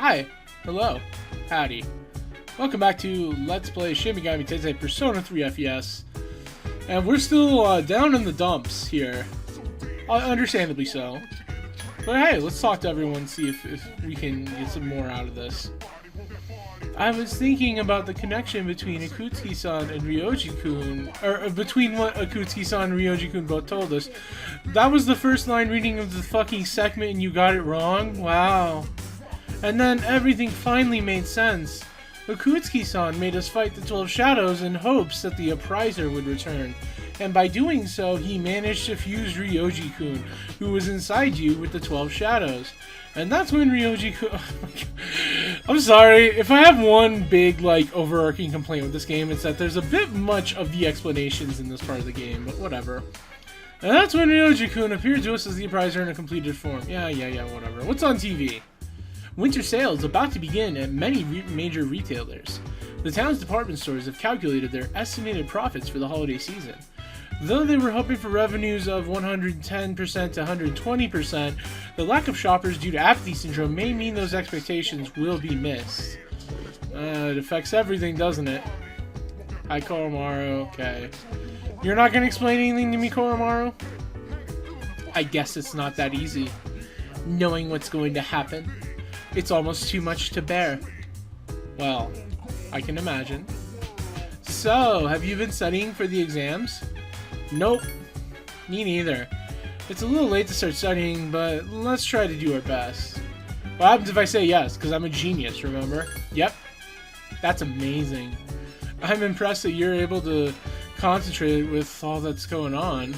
Hi, hello, howdy. Welcome back to Let's Play Shin Megami Tensei Persona 3 FES. And we're still down in the dumps here. Understandably so. But hey, let's talk to everyone, see if we can get some more out of this. I was thinking about the connection between Akutsuki-san and Ryoji-kun, or between what Akutsuki-san and Ryoji-kun both told us. That was the first line reading of the fucking segment and you got it wrong? Wow. And then everything finally made sense. Akutsuki-san made us fight the 12 Shadows in hopes that the Appriser would return. And by doing so, he managed to fuse Ryoji-kun, who was inside you, with the 12 Shadows. And that's when Ryoji-kun... Oh, I'm sorry, if I have one big, overarching complaint with this game, it's that there's a bit much of the explanations in this part of the game, but whatever. And that's when Ryoji-kun appeared to us as the Appriser in a completed form. Yeah, whatever. What's on TV? Winter sale is about to begin at many major retailers. The town's department stores have calculated their estimated profits for the holiday season. Though they were hoping for revenues of 110% to 120%, the lack of shoppers due to apathy syndrome may mean those expectations will be missed. It affects everything, doesn't it? Hi, Koromaru. Okay. You're not going to explain anything to me, Koromaru? I guess it's not that easy. Knowing what's going to happen. It's almost too much to bear. Well, I can imagine. So, have you been studying for the exams? Nope. Me neither. It's a little late to start studying, but let's try to do our best. What happens if I say yes? Because I'm a genius, remember? Yep. That's amazing. I'm impressed that you're able to concentrate with all that's going on.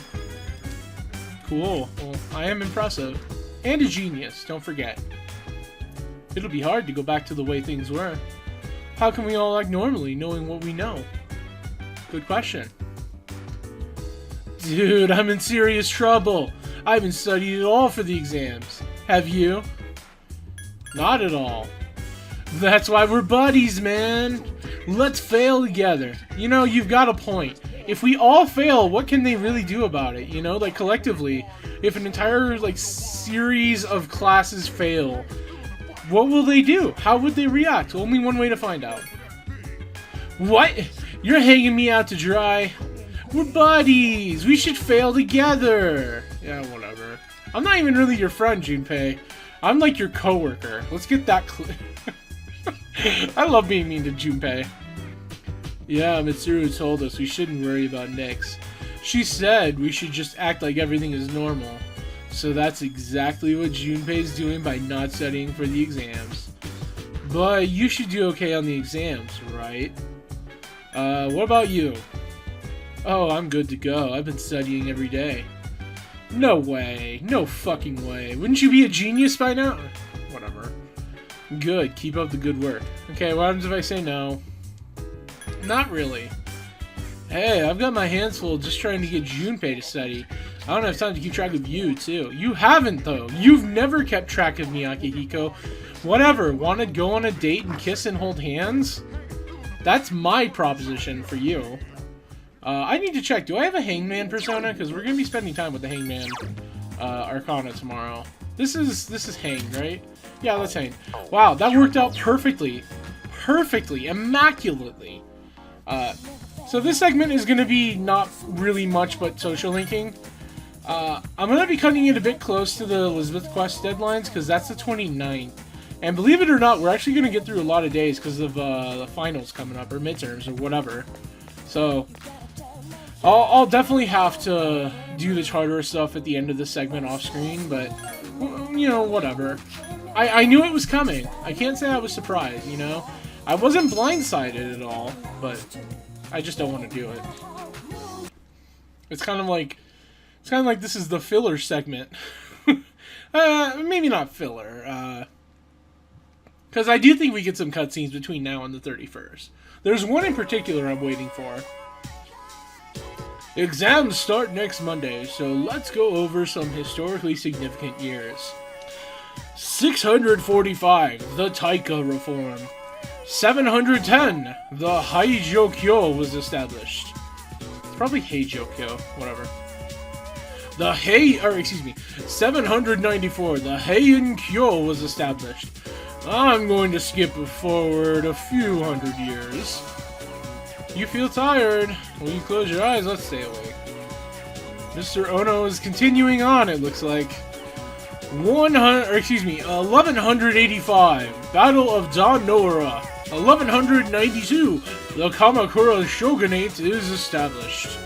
Cool. Well, I am impressive. And a genius, don't forget. It'll be hard to go back to the way things were. How can we all act normally, knowing what we know? Good question. Dude, I'm in serious trouble. I haven't studied at all for the exams. Have you? Not at all. That's why we're buddies, man. Let's fail together. You know, you've got a point. If we all fail, what can they really do about it? You know, collectively, if an entire, series of classes fail, what will they do? How would they react? Only one way to find out. What? You're hanging me out to dry? We're buddies! We should fail together! Yeah, whatever. I'm not even really your friend, Junpei. I'm like your coworker. Let's get that clear. I love being mean to Junpei. Yeah, Mitsuru told us we shouldn't worry about Nyx. She said we should just act like everything is normal. So that's exactly what Junpei's doing by not studying for the exams. But you should do okay on the exams, right? What about you? Oh, I'm good to go. I've been studying every day. No way. No fucking way. Wouldn't you be a genius by now? Whatever. Good. Keep up the good work. Okay, what happens if I say no? Not really. Hey, I've got my hands full just trying to get Junpei to study. I don't have time to keep track of you, too. You haven't, though. You've never kept track of me, Akihiko. Whatever. Want to go on a date and kiss and hold hands? That's my proposition for you. I need to check. Do I have a Hangman persona? Because we're going to be spending time with the Hangman Arcana tomorrow. This is Hang, right? Yeah, that's Hang. Wow, that worked out perfectly. Perfectly. Immaculately. So this segment is going to be not really much but social linking. I'm going to be cutting it a bit close to the Elizabeth Quest deadlines, because that's the 29th. And believe it or not, we're actually going to get through a lot of days because of the finals coming up, or midterms, or whatever. So, I'll definitely have to do the charter stuff at the end of the segment off screen, but, you know, whatever. I knew it was coming. I can't say I was surprised, you know? I wasn't blindsided at all, but I just don't want to do it. It's kind of like this is the filler segment. Maybe not filler, because I do think we get some cutscenes between now and the 31st. There's one in particular I'm waiting for. Exams start next Monday, so let's go over some historically significant years. 645, the Taika Reform. 710, the Heijokyo was established. It's probably Heijokyo, whatever. 794, the Heian Kyo was established. I'm going to skip forward a few hundred years. You feel tired? When you close your eyes, let's stay awake. Mr. Ono is continuing on, it looks like. 1185, Battle of Danora. 1192, the Kamakura Shogunate is established.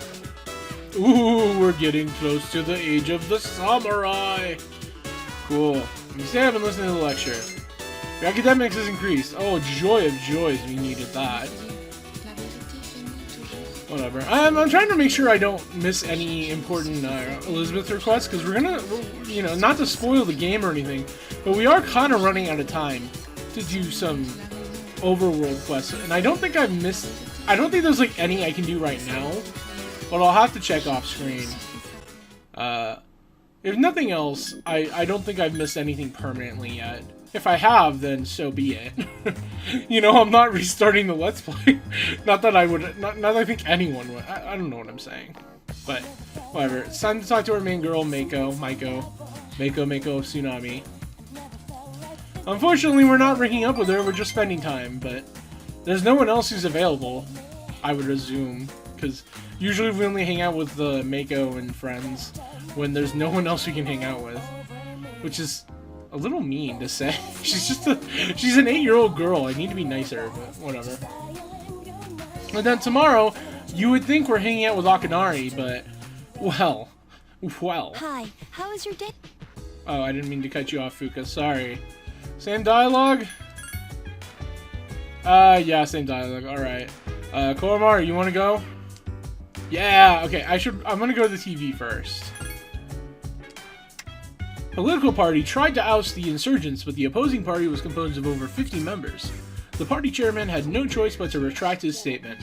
Ooh, we're getting close to the age of the samurai. Cool. You say I've been listening to the lecture. Your academics has increased. Oh, joy of joys, we needed that. Whatever. I'm trying to make sure I don't miss any important Elizabeth requests, because we're gonna, you know, not to spoil the game or anything, but we are kind of running out of time to do some overworld quests, and I don't think I've missed. I don't think there's like any I can do right now, but I'll have to check off screen. If nothing else, I don't think I've missed anything permanently yet. If I have, then so be it. You know, I'm not restarting the Let's Play. Not that I would, not that I think anyone would. I don't know what I'm saying. But, whatever. It's time to talk to our main girl, Mako Tsunami. Unfortunately, we're not ringing up with her, we're just spending time, but there's no one else who's available, I would assume. Because usually we only hang out with Mako and friends when there's no one else we can hang out with. Which is a little mean to say. She's an 8-year-old girl. I need to be nicer, but whatever. And then tomorrow, you would think we're hanging out with Akinari, but well. Hi, how was your day? Oh, I didn't mean to cut you off, Fuka. Sorry. Same dialogue? Yeah, same dialogue. Alright. Koromar, you wanna go? Yeah, okay, I'm gonna go to the TV first. Political party tried to oust the insurgents, but the opposing party was composed of over 50 members. The party chairman had no choice but to retract his statement.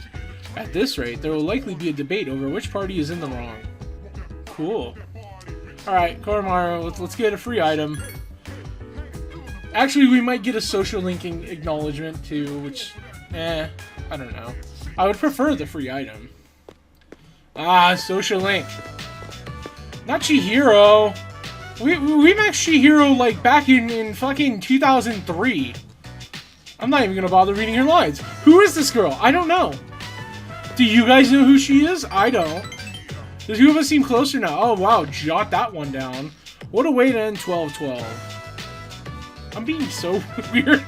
At this rate, there will likely be a debate over which party is in the wrong. Cool. Alright, Koromaro, let's get a free item. Actually, we might get a social linking acknowledgement too, which, I don't know. I would prefer the free item. Ah, social link. Not Chihiro. We met Chihiro, like, back in fucking 2003. I'm not even gonna bother reading her lines. Who is this girl? I don't know. Do you guys know who she is? I don't. The two of us seem closer now. Oh, wow. Jot that one down. What a way to end 12-12. I'm being so weird.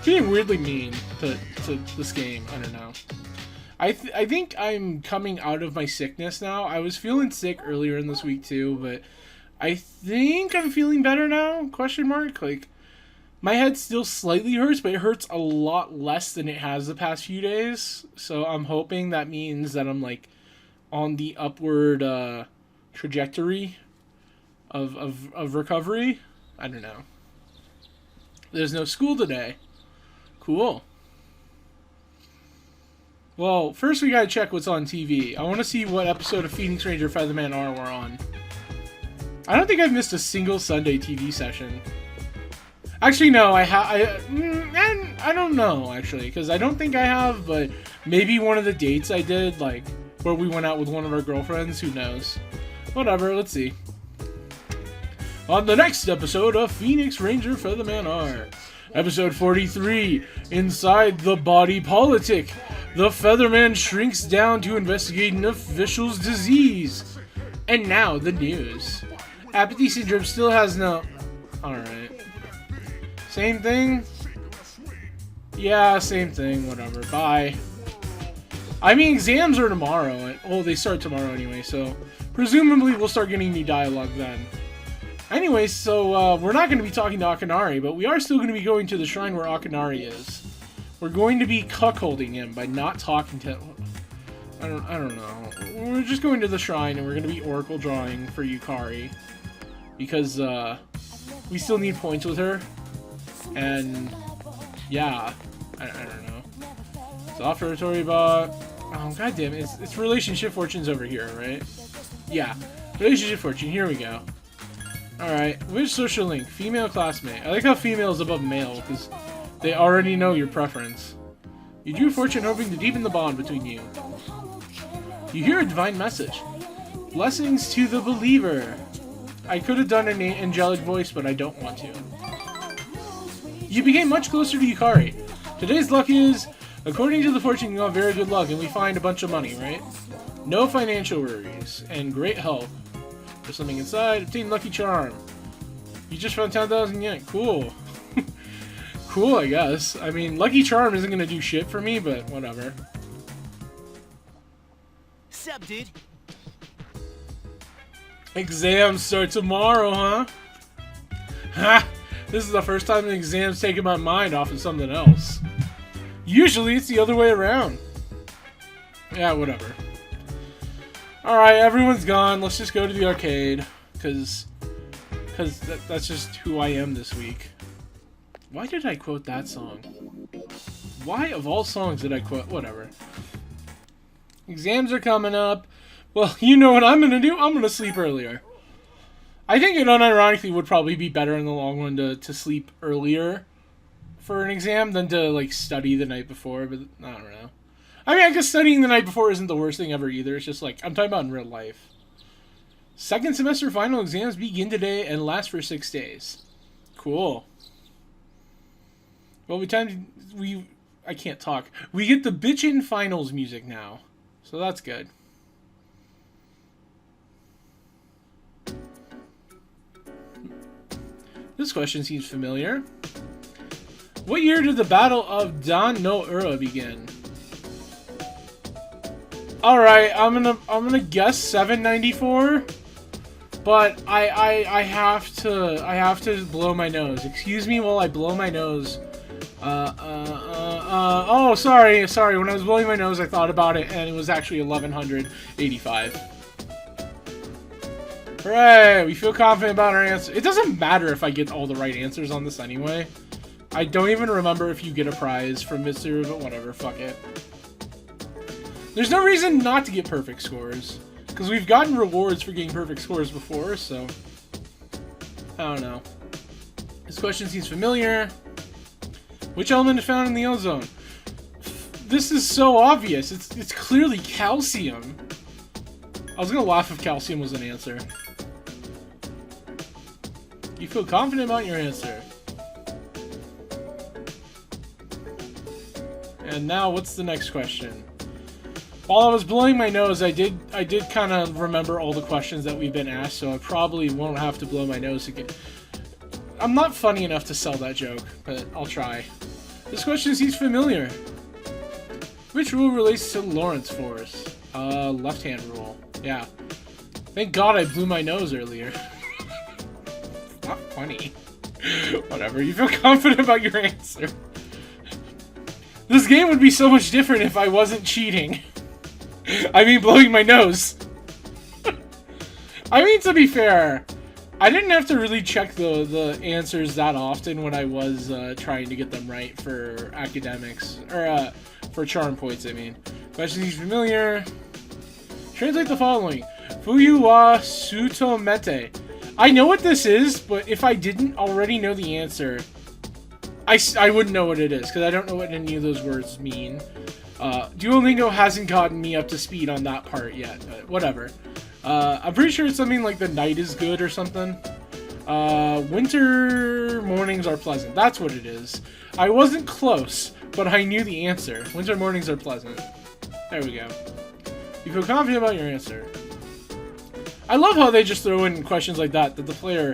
Being weirdly mean to this game. I don't know. I think I'm coming out of my sickness now. I was feeling sick earlier in this week, too, but I think I'm feeling better now, question mark. Like, my head still slightly hurts, but it hurts a lot less than it has the past few days. So I'm hoping that means that I'm, like, on the upward trajectory of recovery. I don't know. There's no school today. Cool. Well, first we gotta check what's on TV. I want to see what episode of Phoenix Ranger Featherman R we're on. I don't think I've missed a single Sunday TV session. Actually, no, I don't know, actually, because I don't think I have, but maybe one of the dates I did, like, where we went out with one of our girlfriends, who knows. Whatever, let's see. On the next episode of Phoenix Ranger Featherman R. Episode 43, Inside the Body Politic. The Featherman shrinks down to investigate an official's disease. And now, the news. Apathy syndrome still has no... Alright. Same thing? Yeah, same thing, whatever. Bye. I mean, exams are tomorrow. Oh, they start tomorrow anyway, so... Presumably, we'll start getting new dialogue then. Anyway, so, we're not going to be talking to Akinari, but we are still going to be going to the shrine where Akinari is. We're going to be cuckolding him by not talking to him. I don't know. We're just going to the shrine, and we're going to be oracle drawing for Yukari. Because, we still need points with her. And, yeah. I don't know. Soft territory bot. Oh, goddamn it. It's relationship fortunes over here, right? Yeah. Relationship fortune. Here we go. Alright. Which social link? Female classmate. I like how female is above male, because they already know your preference. You drew fortune hoping to deepen the bond between you. You hear a divine message. Blessings to the believer. I could have done an angelic voice, but I don't want to. You became much closer to Yukari. Today's luck is, according to the fortune, you got very good luck and we find a bunch of money, right? No financial worries and great help. There's something inside. Obtain Lucky Charm. You just found 10,000 yen. Cool. Cool, I guess. I mean, Lucky Charm isn't gonna do shit for me, but whatever. Sup, dude? Exams start tomorrow, huh? Ha! This is the first time an exam's taken my mind off of something else. Usually it's the other way around. Yeah, whatever. Alright, everyone's gone. Let's just go to the arcade. Because that's just who I am this week. Why did I quote that song? Why, of all songs, did I quote? Whatever. Exams are coming up. Well, you know what I'm gonna do? I'm gonna sleep earlier. I think it unironically would probably be better in the long run to sleep earlier for an exam than to, like, study the night before, but I don't know. I mean, I guess studying the night before isn't the worst thing ever either. It's just, like, I'm talking about in real life. Second semester final exams begin today and last for 6 days. Cool. Well, I can't talk. We get the bitchin' finals music now. So that's good. This question seems familiar. What year did the Battle of Dan no Ura begin? Alright, I'm gonna guess 794. But I have to blow my nose. Excuse me while I blow my nose. Oh, sorry. When I was blowing my nose, I thought about it, and it was actually 1185. Hooray! We feel confident about our answer. It doesn't matter if I get all the right answers on this anyway. I don't even remember if you get a prize from Mitsuru, but whatever, fuck it. There's no reason not to get perfect scores, because we've gotten rewards for getting perfect scores before, so... I don't know. This question seems familiar. Which element is found in the ozone? This is so obvious. It's clearly calcium. I was gonna laugh if calcium was an answer. You feel confident about your answer. And now, what's the next question? While I was blowing my nose, I did kind of remember all the questions that we've been asked, so I probably won't have to blow my nose again. I'm not funny enough to sell that joke, but I'll try. This question seems familiar. Which rule relates to Lorentz force? Left-hand rule. Yeah. Thank God I blew my nose earlier. Not funny. Whatever, you feel confident about your answer. This game would be so much different if I wasn't cheating. I mean, blowing my nose. I mean, to be fair, I didn't have to really check the answers that often when I was trying to get them right for academics. Or, for charm points, I mean. Question is familiar. Translate the following. Fuyu wa sutomete. I know what this is, but if I didn't already know the answer, I wouldn't know what it is, because I don't know what any of those words mean. Duolingo hasn't gotten me up to speed on that part yet, but whatever. I'm pretty sure it's something like the night is good or something. Winter mornings are pleasant. That's what it is. I wasn't close, but I knew the answer. Winter mornings are pleasant. There we go. You feel confident about your answer. I love how they just throw in questions like that the player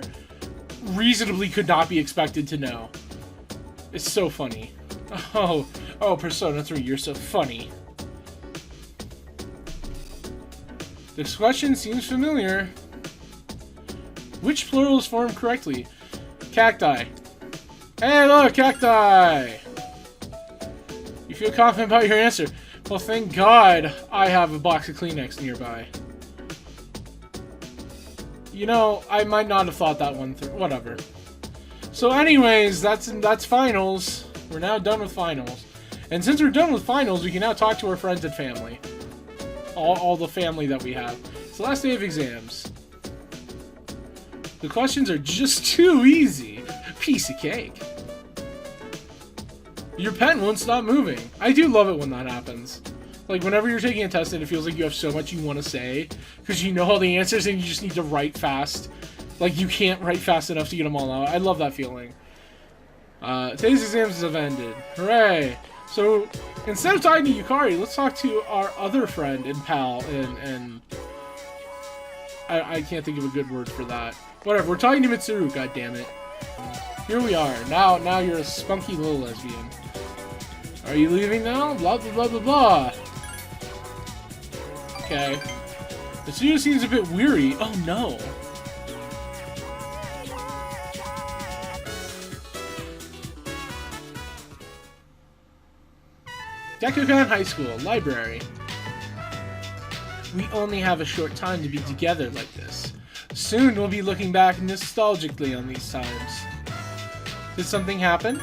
reasonably could not be expected to know. It's so funny. Oh, Persona 3, you're so funny. This question seems familiar. Which plural is formed correctly? Cacti. Hey, look, cacti! You feel confident about your answer? Well, thank God I have a box of Kleenex nearby. You know, I might not have thought that one through. Whatever. So anyways, that's finals. We're now done with finals. And since we're done with finals, we can now talk to our friends and family. All the family that we have. It's the last day of exams. The questions are just too easy. Piece of cake. Your pen won't stop moving. I do love it when that happens. Like, whenever you're taking a test and it feels like you have so much you want to say, because you know all the answers and you just need to write fast. Like, you can't write fast enough to get them all out. I love that feeling. Today's exams have ended. Hooray! So, instead of talking to Yukari, let's talk to our other friend and pal, and I can't think of a good word for that. Whatever, we're talking to Mitsuru, goddammit. Here we are. Now you're a spunky little lesbian. Are you leaving now? Blah, blah, blah, blah, blah. Okay. Mitsuru seems a bit weary. Oh, no. Dekukan High School, library. We only have a short time to be together like this. Soon we'll be looking back nostalgically on these times. Did something happen?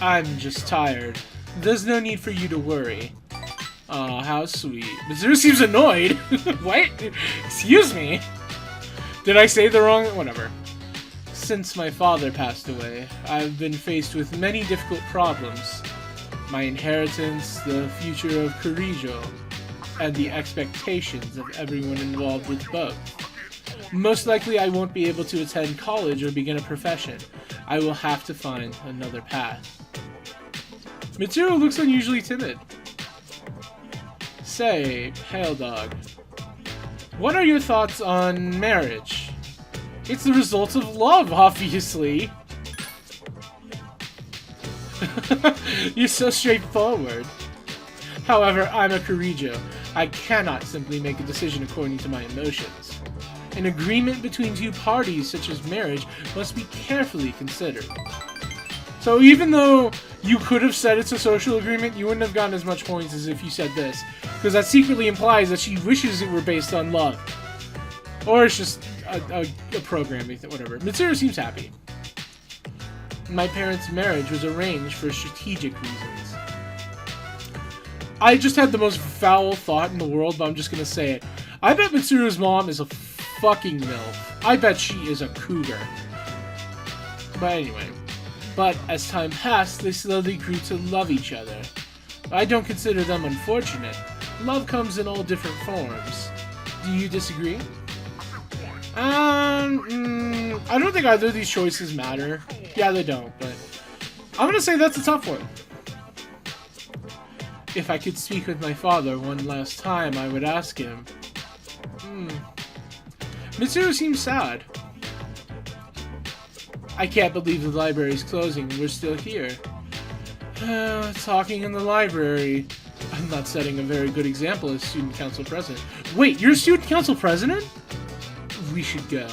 I'm just tired. There's no need for you to worry. Aw, how sweet. Mitsuru seems annoyed. What? Excuse me? Did I say the wrong... Whatever. Since my father passed away, I've been faced with many difficult problems. My inheritance, the future of Kurijo, and the expectations of everyone involved with both. Most likely I won't be able to attend college or begin a profession. I will have to find another path. Mitsuru looks unusually timid. Say, Pale Dog, what are your thoughts on marriage? It's the result of love, obviously. You're so straightforward. However, I'm a Kurijo. I cannot simply make a decision according to my emotions. An agreement between two parties, such as marriage, must be carefully considered. So even though you could have said it's a social agreement, you wouldn't have gotten as much points as if you said this. Because that secretly implies that she wishes it were based on love. Or it's just a program, whatever. Mitsuru seems happy. My parents' marriage was arranged for strategic reasons. I just had the most foul thought in the world, but I'm just gonna say it. I bet Mitsuru's mom is a fucking MILF. I bet she is a cougar. But anyway. But as time passed, they slowly grew to love each other. I don't consider them unfortunate. Love comes in all different forms. Do you disagree? I don't think either of these choices matter. Yeah, they don't, but I'm gonna say that's a tough one. If I could speak with my father one last time, I would ask him. Mitsuru seems sad. I can't believe the library's closing. We're still here. Talking in the library. I'm not setting a very good example as student council president. Wait, you're student council president? We should go.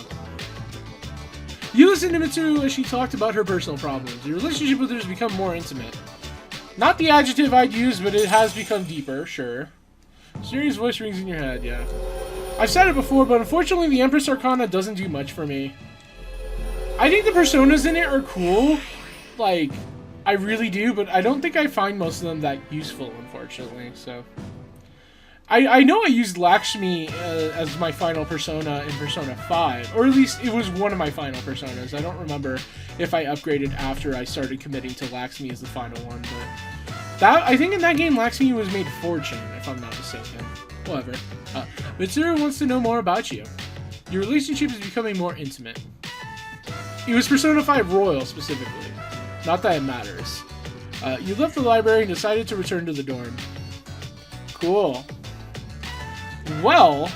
You listened to Mitsuru as she talked about her personal problems. Your relationship with her has become more intimate. Not the adjective I'd use, but it has become deeper, sure. Serious voice rings in your head, yeah. I've said it before, but unfortunately the Empress Arcana doesn't do much for me. I think the personas in it are cool. Like, I really do, but I don't think I find most of them that useful, unfortunately, so... I know I used Lakshmi as my final persona in Persona 5, or at least it was one of my final personas. I don't remember if I upgraded after I started committing to Lakshmi as the final one, but I think in that game Lakshmi was made fortune, if I'm not mistaken. Whatever. Mitsuru wants to know more about you. Your relationship is becoming more intimate. It was Persona 5 Royal, specifically. Not that it matters. You left the library and decided to return to the dorm. Cool. Well,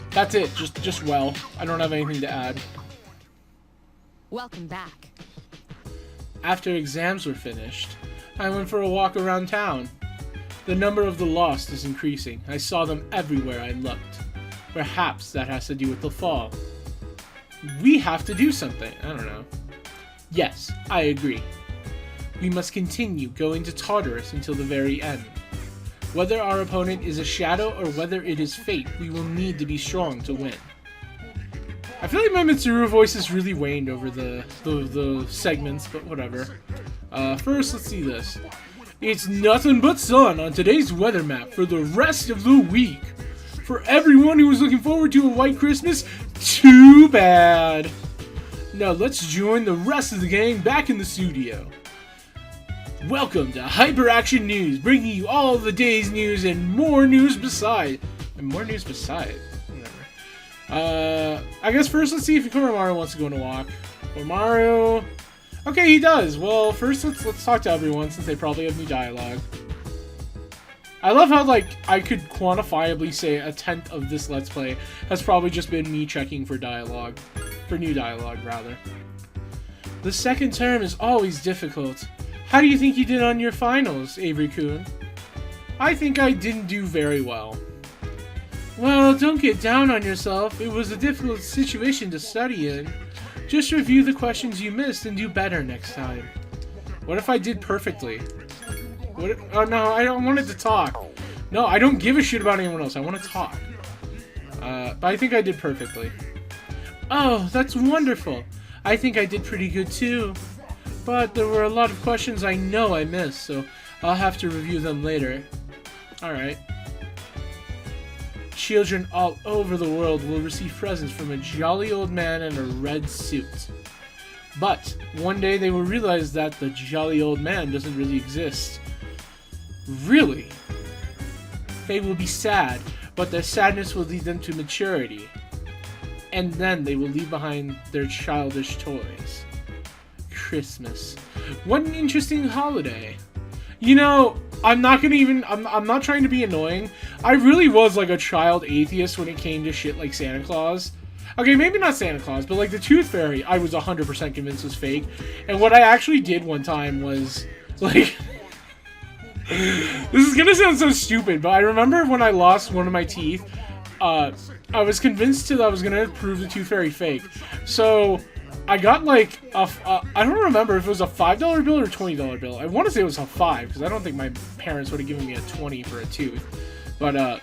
that's it. Just well. I don't have anything to add. Welcome back. After exams were finished, I went for a walk around town. The number of the lost is increasing. I saw them everywhere I looked. Perhaps that has to do with the fall. We have to do something. I don't know. Yes, I agree. We must continue going to Tartarus until the very end. Whether our opponent is a shadow or whether it is fate, we will need to be strong to win. I feel like my Mitsuru voice has really waned over the segments, but whatever. First, let's see this. It's nothing but sun on today's weather map for the rest of the week. For everyone who was looking forward to a white Christmas, too bad. Now let's join the rest of the gang back in the studio. Welcome to Hyperaction News, bringing you all the day's news and more news beside. Whatever. I guess first let's see if Koromaru wants to go on a walk. Koromaru... Okay, he does. Well, first let's talk to everyone since they probably have new dialogue. I love how, like, I could quantifiably say a tenth of this Let's Play has probably just been me checking for dialogue. For new dialogue, rather. The second term is always difficult. How do you think you did on your finals, Avery-kun? I think I didn't do very well. Well, don't get down on yourself. It was a difficult situation to study in. Just review the questions you missed and do better next time. What if I did perfectly? What if, oh no, I don't want it to talk. No, I don't give a shit about anyone else. I want to talk. But I think I did perfectly. Oh, that's wonderful. I think I did pretty good too. But there were a lot of questions I know I missed, so I'll have to review them later. Alright. Children all over the world will receive presents from a jolly old man in a red suit. But one day they will realize that the jolly old man doesn't really exist. Really? They will be sad, but their sadness will lead them to maturity. And then they will leave behind their childish toys. Christmas. What an interesting holiday. You know, I'm not trying to be annoying. I really was like a child atheist when it came to shit like Santa Claus. Okay, maybe not Santa Claus, but like the Tooth Fairy, I was 100% convinced was fake. And what I actually did one time was, like... This is gonna sound so stupid, but I remember when I lost one of my teeth, I was convinced that I was gonna prove the Tooth Fairy fake. So... I got like I don't remember if it was a $5 bill or a $20 bill. I want to say it was a 5 because I don't think my parents would have given me a 20 for a tooth. But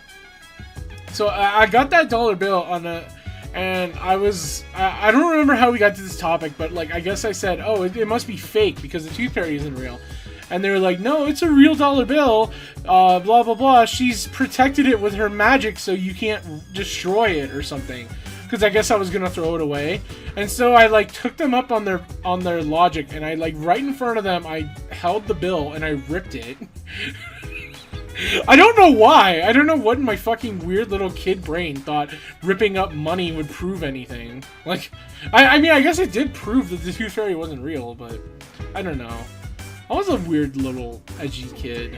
so I got that dollar bill on and I don't remember how we got to this topic, but like I guess I said, oh, it must be fake because the Tooth Fairy isn't real. And they were like, no, it's a real dollar bill. Blah blah blah. She's protected it with her magic, so you can't destroy it or something. Because I guess I was gonna throw it away, and so I like took them up on their logic, and I like right in front of them I held the bill and I ripped it. I don't know why. I don't know what in my fucking weird little kid brain thought ripping up money would prove anything. Like, I mean I guess it did prove that the Tooth Fairy wasn't real, but I don't know. I was a weird little edgy kid.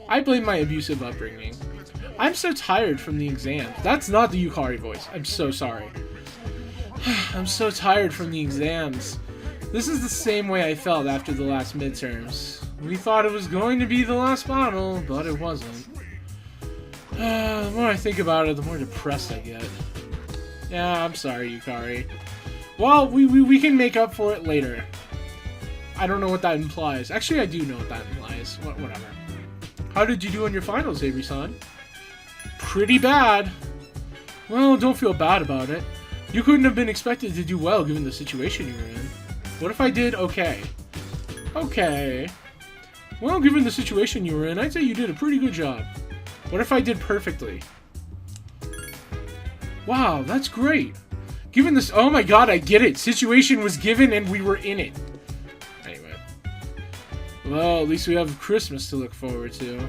I blame my abusive upbringing. I'm so tired from the exams. That's not the Yukari voice. I'm so sorry. I'm so tired from the exams. This is the same way I felt after the last midterms. We thought it was going to be the last battle, but it wasn't. The more I think about it, the more depressed I get. Yeah, I'm sorry, Yukari. Well, we can make up for it later. I don't know what that implies. Actually, I do know what that implies. Whatever. How did you do on your finals, Avery-san? Pretty bad. Well, don't feel bad about it. You couldn't have been expected to do well given the situation you were in. What if I did okay? Okay. Well, given the situation you were in, I'd say you did a pretty good job. What if I did perfectly? Wow, that's great. Given this... Oh my god, I get it. Situation was given and we were in it. Anyway. Well, at least we have Christmas to look forward to.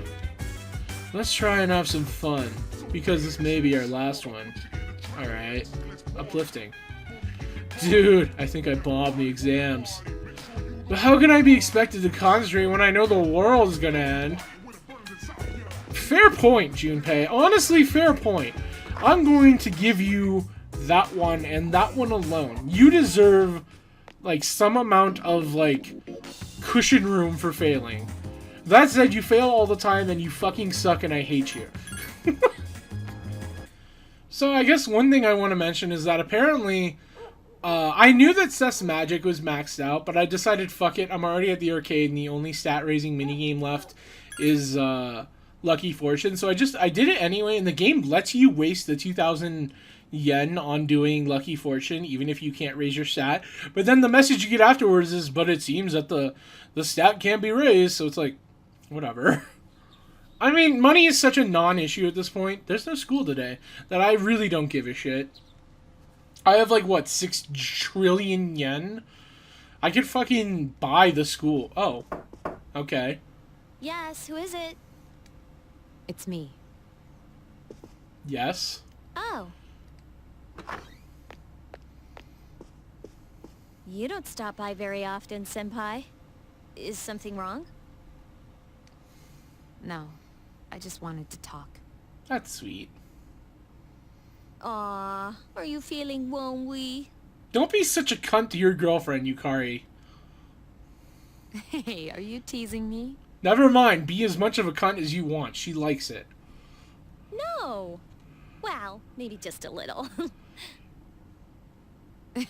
Let's try and have some fun, because this may be our last one. Alright. Uplifting. Dude, I think I bombed the exams. But how can I be expected to concentrate when I know the world is gonna end? Fair point, Junpei. Honestly, fair point. I'm going to give you that one and that one alone. You deserve, like, some amount of, like, cushion room for failing. That said, you fail all the time and you fucking suck and I hate you. So I guess one thing I want to mention is that apparently I knew that Seth's magic was maxed out, but I decided fuck it, I'm already at the arcade and the only stat raising minigame left is Lucky Fortune. So I did it anyway, and the game lets you waste the 2,000 yen on doing Lucky Fortune even if you can't raise your stat. But then the message you get afterwards is, but it seems that the stat can't be raised, so it's like, whatever. I mean, money is such a non-issue at this point. There's no school today that I really don't give a shit. I have like, what, 6 trillion yen? I could fucking buy the school. Oh, okay. Yes, who is it? It's me. Yes? Oh. You don't stop by very often, Senpai. Is something wrong? No, I just wanted to talk. That's sweet. Aw, are you feeling lonely? Don't be such a cunt to your girlfriend, Yukari. Hey, are you teasing me? Never mind, be as much of a cunt as you want. She likes it. No. Well, maybe just a little. I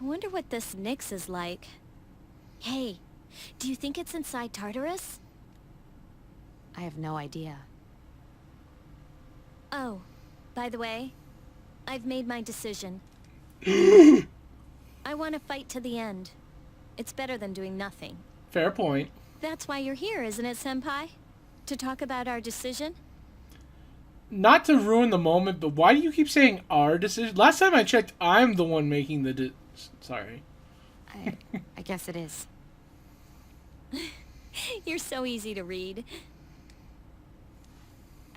wonder what this Nyx is like. Hey, do you think it's inside Tartarus? I have no idea. Oh, by the way, I've made my decision. I want to fight to the end. It's better than doing nothing. Fair point. That's why you're here, isn't it, Senpai? To talk about our decision? Not to ruin the moment, but why do you keep saying our decision? Last time I checked, I'm the one making the sorry. I guess it is. You're so easy to read.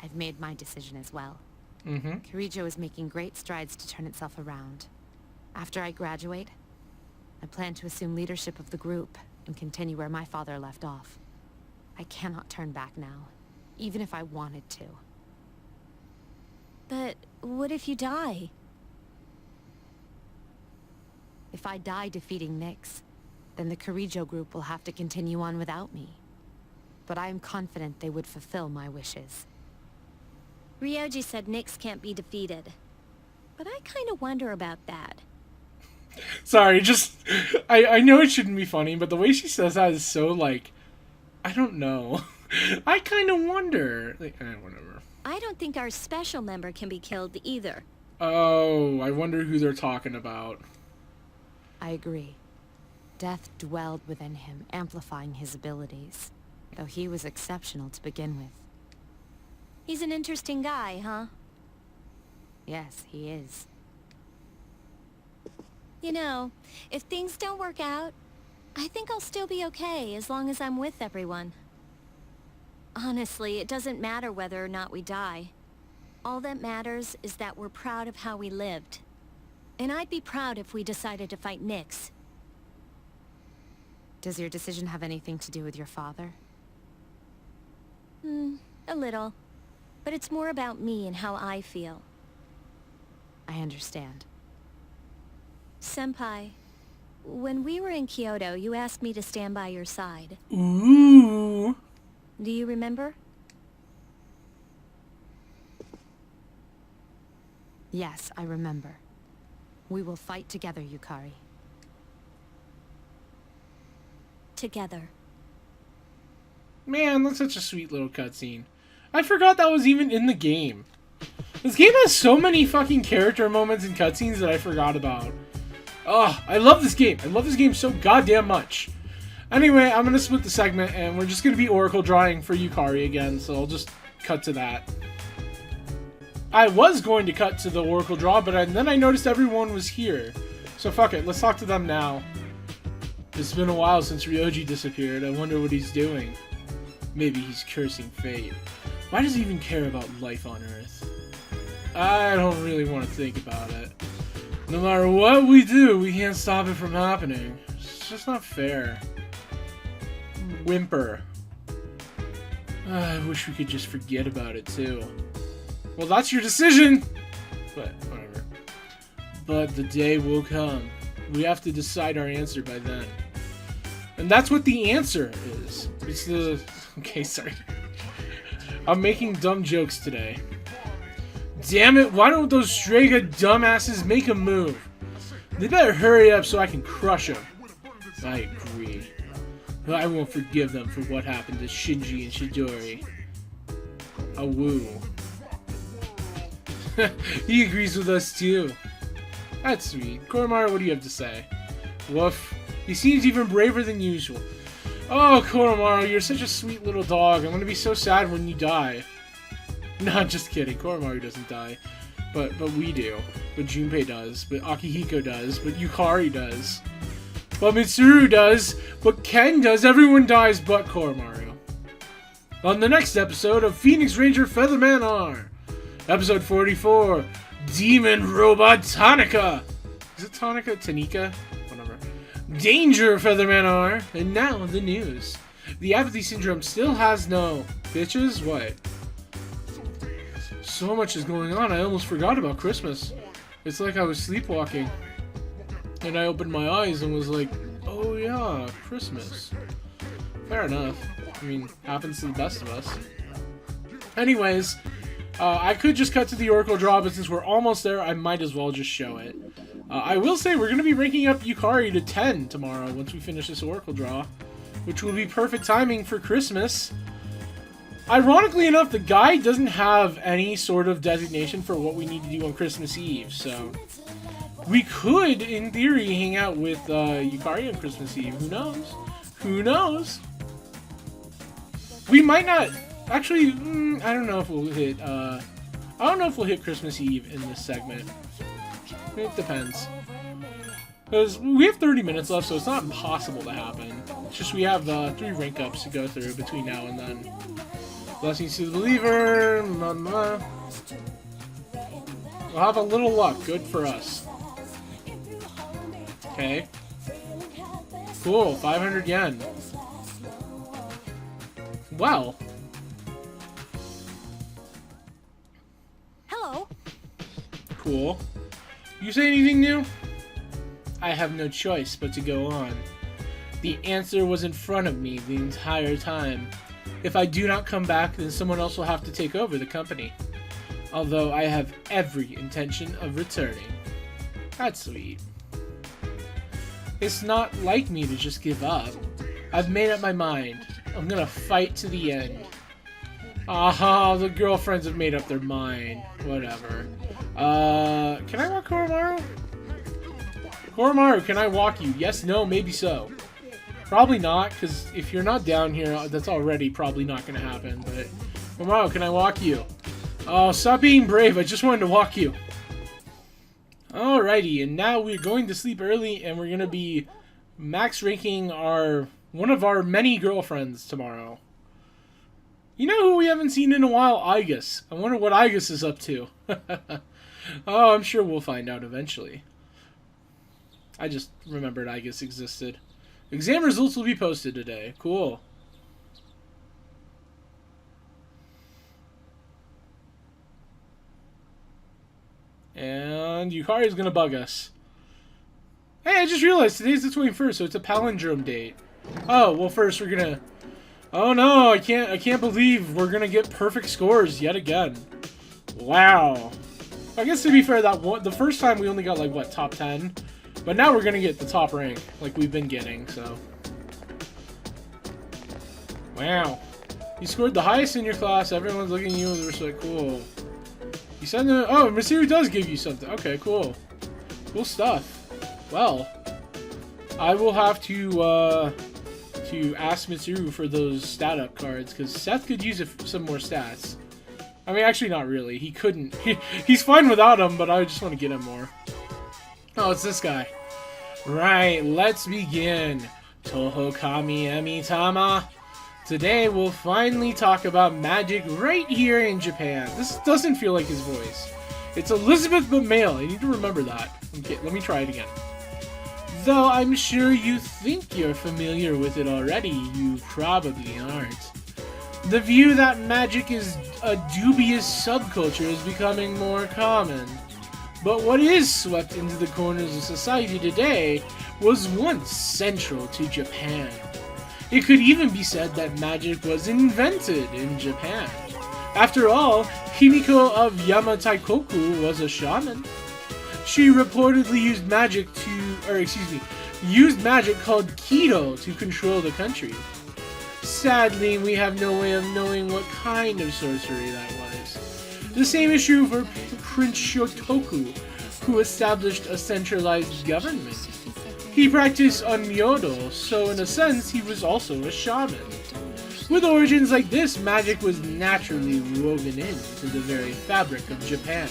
I've made my decision as well. Mm-hmm. Kirijo is making great strides to turn itself around. After I graduate, I plan to assume leadership of the group and continue where my father left off. I cannot turn back now, even if I wanted to. But what if you die? If I die defeating Nyx, then the Kirijo group will have to continue on without me. But I am confident they would fulfill my wishes. Ryoji said Nyx can't be defeated. But I kind of wonder about that. Sorry, just... I know it shouldn't be funny, but the way she says that is so, like... I don't know. I kind of wonder. Like, whatever. I don't think our special member can be killed either. Oh, I wonder who they're talking about. I agree. Death dwelled within him, amplifying his abilities. Though he was exceptional to begin with. He's an interesting guy, huh? Yes, he is. You know, if things don't work out, I think I'll still be okay as long as I'm with everyone. Honestly, it doesn't matter whether or not we die. All that matters is that we're proud of how we lived. And I'd be proud if we decided to fight Nyx. Does your decision have anything to do with your father? A little. But it's more about me and how I feel. I understand. Senpai, when we were in Kyoto, you asked me to stand by your side. Ooh. Do you remember? Yes, I remember. We will fight together, Yukari. Together. Man, that's such a sweet little cutscene. I forgot that was even in the game. This game has so many fucking character moments and cutscenes that I forgot about. Oh, I love this game. I love this game so goddamn much. Anyway, I'm gonna split the segment and we're just gonna be Oracle drawing for Yukari again, so I'll just cut to that. I was going to cut to the Oracle draw, but then I noticed everyone was here. So fuck it, let's talk to them now. It's been a while since Ryoji disappeared. I wonder what he's doing. Maybe he's cursing fate. Why does he even care about life on Earth? I don't really want to think about it. No matter what we do, we can't stop it from happening. It's just not fair. Whimper. I wish we could just forget about it too. Well, that's your decision! But, whatever. But the day will come. We have to decide our answer by then. And that's what the answer is. It's the... Okay, sorry. I'm making dumb jokes today. Damn it, why don't those Strega dumbasses make a move? They better hurry up so I can crush them. I agree. I won't forgive them for what happened to Shinji and Chidori. A woo. He agrees with us too. That's sweet. Koromaru, what do you have to say? Woof. He seems even braver than usual. Oh, Koromaru, you're such a sweet little dog. I'm gonna be so sad when you die. No, just kidding. Koromaru doesn't die. But we do. But Junpei does. But Akihiko does. But Yukari does. But Mitsuru does. But Ken does. Everyone dies but Koromaru. On the next episode of Phoenix Ranger Featherman R. Episode 44, Demon Robot Tonica. Is it Tonica? Tanika? Whatever. Danger, Featherman R. And now, the news. The apathy syndrome still has no... Bitches? What? So much is going on, I almost forgot about Christmas. It's like I was sleepwalking. And I opened my eyes and was like, oh yeah, Christmas. Fair enough. I mean, happens to the best of us. Anyways, I could just cut to the Oracle draw, but since we're almost there, I might as well just show it. I will say we're going to be ranking up Yukari to 10 tomorrow once we finish this Oracle draw, which will be perfect timing for Christmas. Ironically enough, the guide doesn't have any sort of designation for what we need to do on Christmas Eve, so we could, in theory, hang out with Yukari on Christmas Eve. Who knows? Who knows? We might not. Actually, I don't know if we'll hit. I don't know if we'll hit Christmas Eve in this segment. It depends. Because we have 30 minutes left, so it's not impossible to happen. It's just we have 3 rank ups to go through between now and then. Blessings to the believer. We'll have a little luck. Good for us. Okay. Cool. 500 yen. Well. Hello. Cool. You say anything new? I have no choice but to go on. The answer was in front of me the entire time. If I do not come back, then someone else will have to take over the company. Although I have every intention of returning. That's sweet. It's not like me to just give up. I've made up my mind. I'm gonna fight to the end. Aha, the girlfriends have made up their mind. Whatever. Can I walk Koromaru? Koromaru, can I walk you? Yes, no, maybe so. Probably not, because if you're not down here, that's already probably not gonna happen, but... Koromaru, can I walk you? Oh, stop being brave, I just wanted to walk you. Alrighty, and now we're going to sleep early, and we're gonna be max ranking one of our many girlfriends tomorrow. You know who we haven't seen in a while? Igus. I wonder what Igus is up to. Oh, I'm sure we'll find out eventually. I just remembered Igus existed. Exam results will be posted today. Cool. And Yukari is gonna bug us. Hey, I just realized today's the 21st, so it's a palindrome date. Oh, well, first we're gonna... Oh no, I can't believe we're gonna get perfect scores yet again. Wow. I guess to be fair, the first time we only got like what, top 10, but now we're gonna get the top rank like we've been getting. So, wow, you scored the highest in your class. Everyone's looking at you with respect. Cool. You said that. Oh, Mitsuru does give you something. Okay, cool. Cool stuff. Well, I will have to ask Mitsuru for those stat up cards, because Seth could use some more stats. I mean, actually not really. He couldn't. He's fine without them, but I just want to get him more. Oh, it's this guy. Right, let's begin. Toho Kami Emitama. Today we'll finally talk about magic right here in Japan. This doesn't feel like his voice. It's Elizabeth but male. I need to remember that. Okay, let me try it again. Though I'm sure you think you're familiar with it already, you probably aren't. The view that magic is a dubious subculture is becoming more common. But what is swept into the corners of society today was once central to Japan. It could even be said that magic was invented in Japan. After all, Himiko of Yamataikoku was a shaman. She reportedly used magic used magic called Kido to control the country. Sadly, we have no way of knowing what kind of sorcery that was. The same is true for Prince Shotoku, who established a centralized government. He practiced Onmyodo, so in a sense, he was also a shaman. With origins like this, magic was naturally woven into the very fabric of Japan.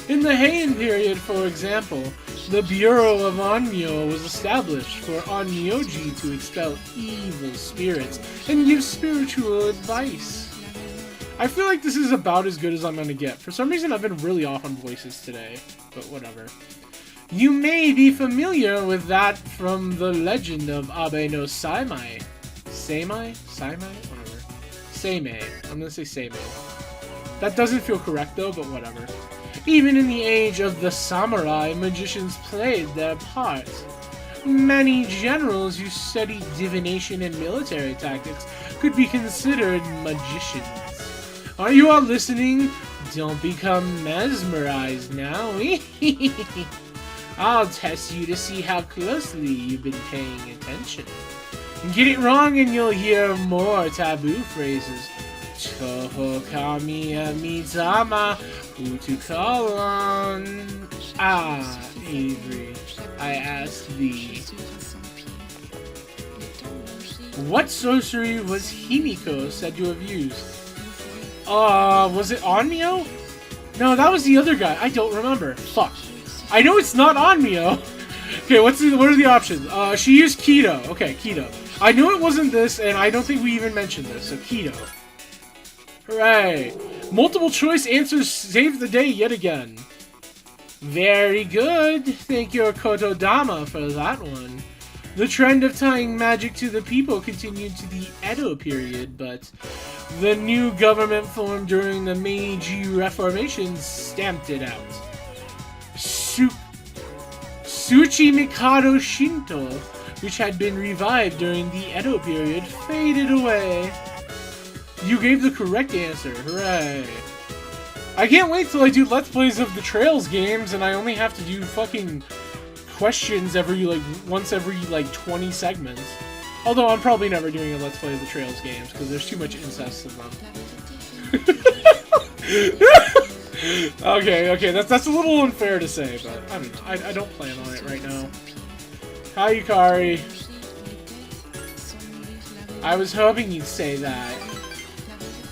In the Heian period, for example, The Bureau of Onmyo was established for Onmyoji to expel evil spirits and give spiritual advice. I feel like this is about as good as I'm gonna get. For some reason, I've been really off on voices today, but whatever. You may be familiar with that from the legend of Abe no Saimai. Saimai? Whatever. Seimei. I'm gonna say Seimei. That doesn't feel correct though, but whatever. Even in the age of the samurai, magicians played their part. Many generals who studied divination and military tactics could be considered magicians. Are you all listening? Don't become mesmerized now. I'll test you to see how closely you've been paying attention. Get it wrong and you'll hear more taboo phrases. Toho kami amizama, who to call on? Ah, Avery, I ask thee. What sorcery was Himiko said to have used? Was it Onmyo? No, that was the other guy. I don't remember. Fuck. I know it's not Onmyo. Okay, what are the options? She used Kido. Okay, Kido. I knew it wasn't this, and I don't think we even mentioned this, so Kido. Hooray. Multiple choice answers saved the day yet again. Very good. Thank you, Kotodama, for that one. The trend of tying magic to the people continued to the Edo period, but the new government formed during the Meiji Reformation stamped it out. Tsuchi Mikado Shinto, which had been revived during the Edo period, faded away. You gave the correct answer. Hooray. I can't wait till I do Let's Plays of the Trails games and I only have to do fucking questions once every 20 segments. Although I'm probably never doing a Let's Play of the Trails games because there's too much incest in them. Okay, that's a little unfair to say, but I don't know. I don't plan on it right now. Hi, Yukari. I was hoping you'd say that.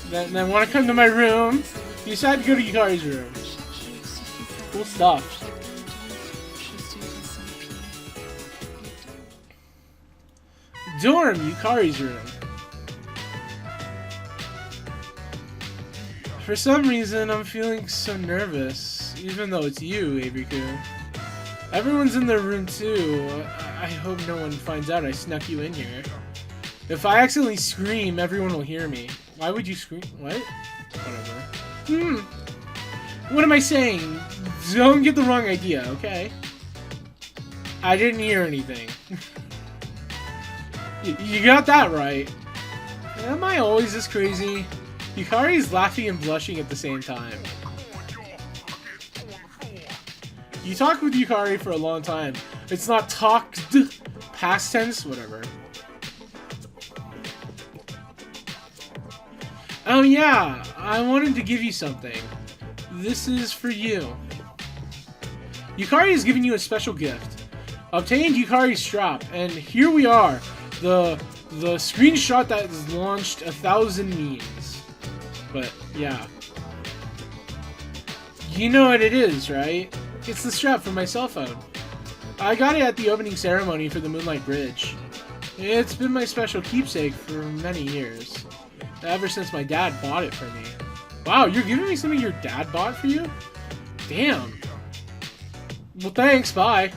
Then want to come to my room? You decided to go to Yukari's room. Cool stuff. Dorm, Yukari's room. For some reason, I'm feeling so nervous, even though it's you, Avery-kun. Everyone's in their room too. I hope no one finds out I snuck you in here. If I accidentally scream, everyone will hear me. Why would you scream? What? Whatever. What am I saying? Don't get the wrong idea, okay? I didn't hear anything. You got that right. Am I always this crazy? Yukari's laughing and blushing at the same time. You talked with Yukari for a long time. It's not talked, past tense, whatever. Oh yeah, I wanted to give you something. This is for you. Yukari is giving you a special gift. Obtained Yukari's strap, and here we are. The screenshot that has launched 1,000 memes. But yeah. You know what it is, right? It's the strap for my cell phone. I got it at the opening ceremony for the Moonlight Bridge. It's been my special keepsake for many years. Ever since my dad bought it for me. Wow, you're giving me something your dad bought for you? Damn. Well, thanks, bye.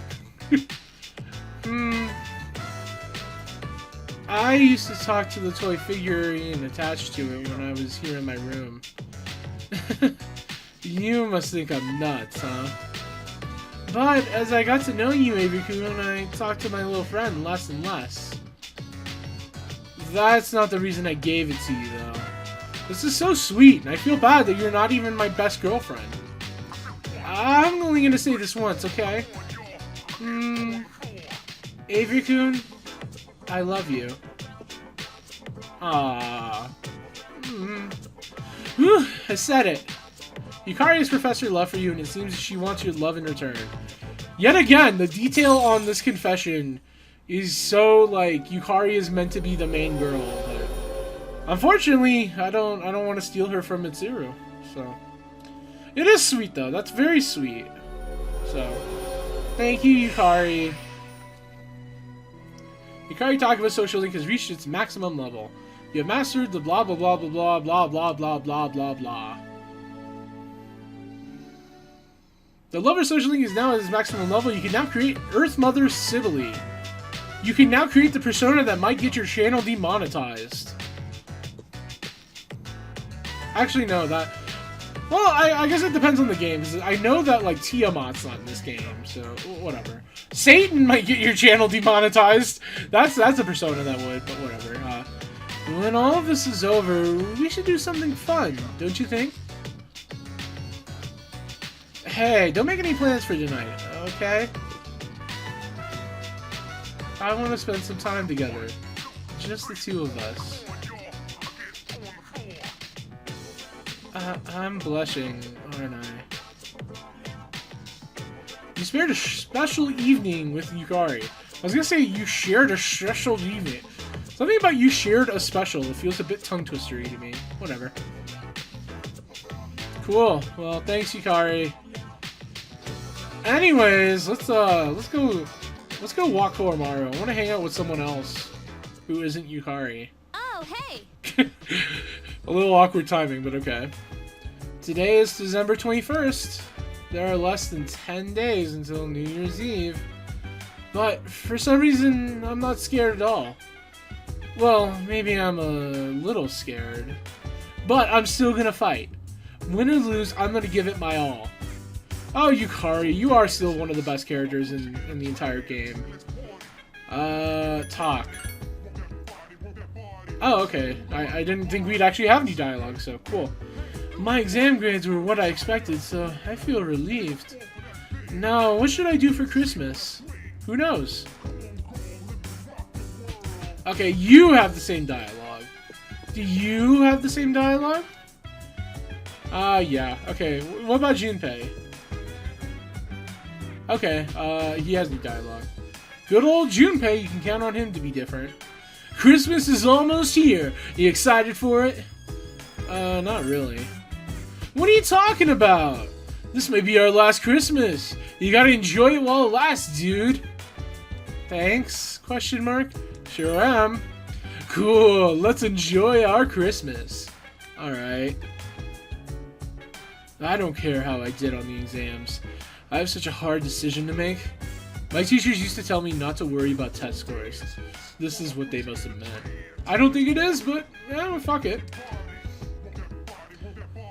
I used to talk to the toy figurine attached to it when I was here in my room. You must think I'm nuts, huh? But as I got to know you, Avery-kun, I talked to my little friend less and less. That's not the reason I gave it to you, though. This is so sweet, and I feel bad that you're not even my best girlfriend. I'm only gonna say this once, okay? Avery-kun, I love you. Aww. Whew, I said it. Yukari has professed her love for you, and it seems she wants your love in return. Yet again, the detail on this confession is so, like, Yukari is meant to be the main girl, but unfortunately, I don't want to steal her from Mitsuru, so. It is sweet, though. That's very sweet. So, Thank you, Yukari. Yukari Takaba's social link has reached its maximum level. You have mastered the blah blah blah blah blah blah blah blah blah blah blah. The lover social link is now at its maximum level. You can now create Earth Mother Sibylle. You can now create the persona that might get your channel demonetized. Actually, no, that... Well, I guess it depends on the game, because I know that, like, Tiamat's not in this game, so whatever. Satan might get your channel demonetized. That's a persona that would, but whatever. When all of this is over, we should do something fun, don't you think? Hey, don't make any plans for tonight, okay? I want to spend some time together. Just the two of us. I'm blushing, aren't I? You spared a special evening with Yukari. I was gonna say you shared a special evening. Something about you shared a special. It feels a bit tongue-twistery to me. Whatever. Cool. Well, thanks, Yukari. Anyways, let's go walk Koromaru. I want to hang out with someone else who isn't Yukari. Oh, hey. A little awkward timing, but okay. Today is December 21st. There are less than 10 days until New Year's Eve. But for some reason, I'm not scared at all. Well, maybe I'm a little scared. But I'm still gonna fight. Win or lose, I'm gonna give it my all. Oh, Yukari, you are still one of the best characters in the entire game. Talk. Oh, okay. I didn't think we'd actually have any dialogue, so cool. My exam grades were what I expected, so I feel relieved. Now, what should I do for Christmas? Who knows? Okay, you have the same dialogue. Do you have the same dialogue? Yeah. Okay, what about Junpei? Okay, he has the dialogue. Good old Junpei, you can count on him to be different. Christmas is almost here. You excited for it? Not really. What are you talking about? This may be our last Christmas. You gotta enjoy it while it lasts, dude. Thanks? Question mark? Sure am. Cool, let's enjoy our Christmas. Alright. I don't care how I did on the exams. I have such a hard decision to make. My teachers used to tell me not to worry about test scores. This is what they must have meant. I don't think it is, but yeah, fuck it.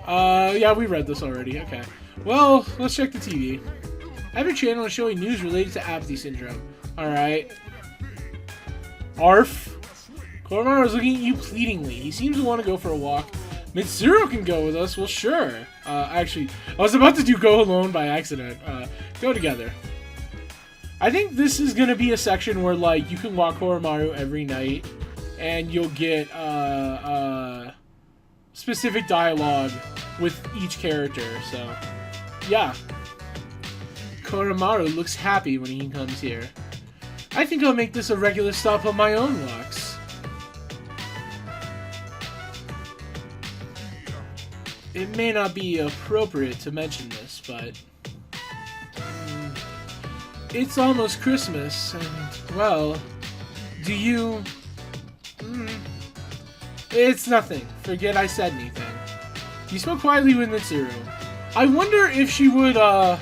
Yeah, we read this already. Okay. Well, let's check the TV. Every channel is showing news related to apathy syndrome. Alright. Arf. Koromaru is looking at you pleadingly. He seems to want to go for a walk. Mitsuru can go with us. Well, sure. Actually, I was about to do go alone by accident. Go together. I think this is going to be a section where, like, you can walk Koromaru every night, and you'll get, specific dialogue with each character, so, yeah. Koromaru looks happy when he comes here. I think I'll make this a regular stop on my own walks. It may not be appropriate to mention this, but it's almost Christmas, and, well, do you... It's nothing. Forget I said anything. You spoke quietly with Mitsuru. I wonder if she would have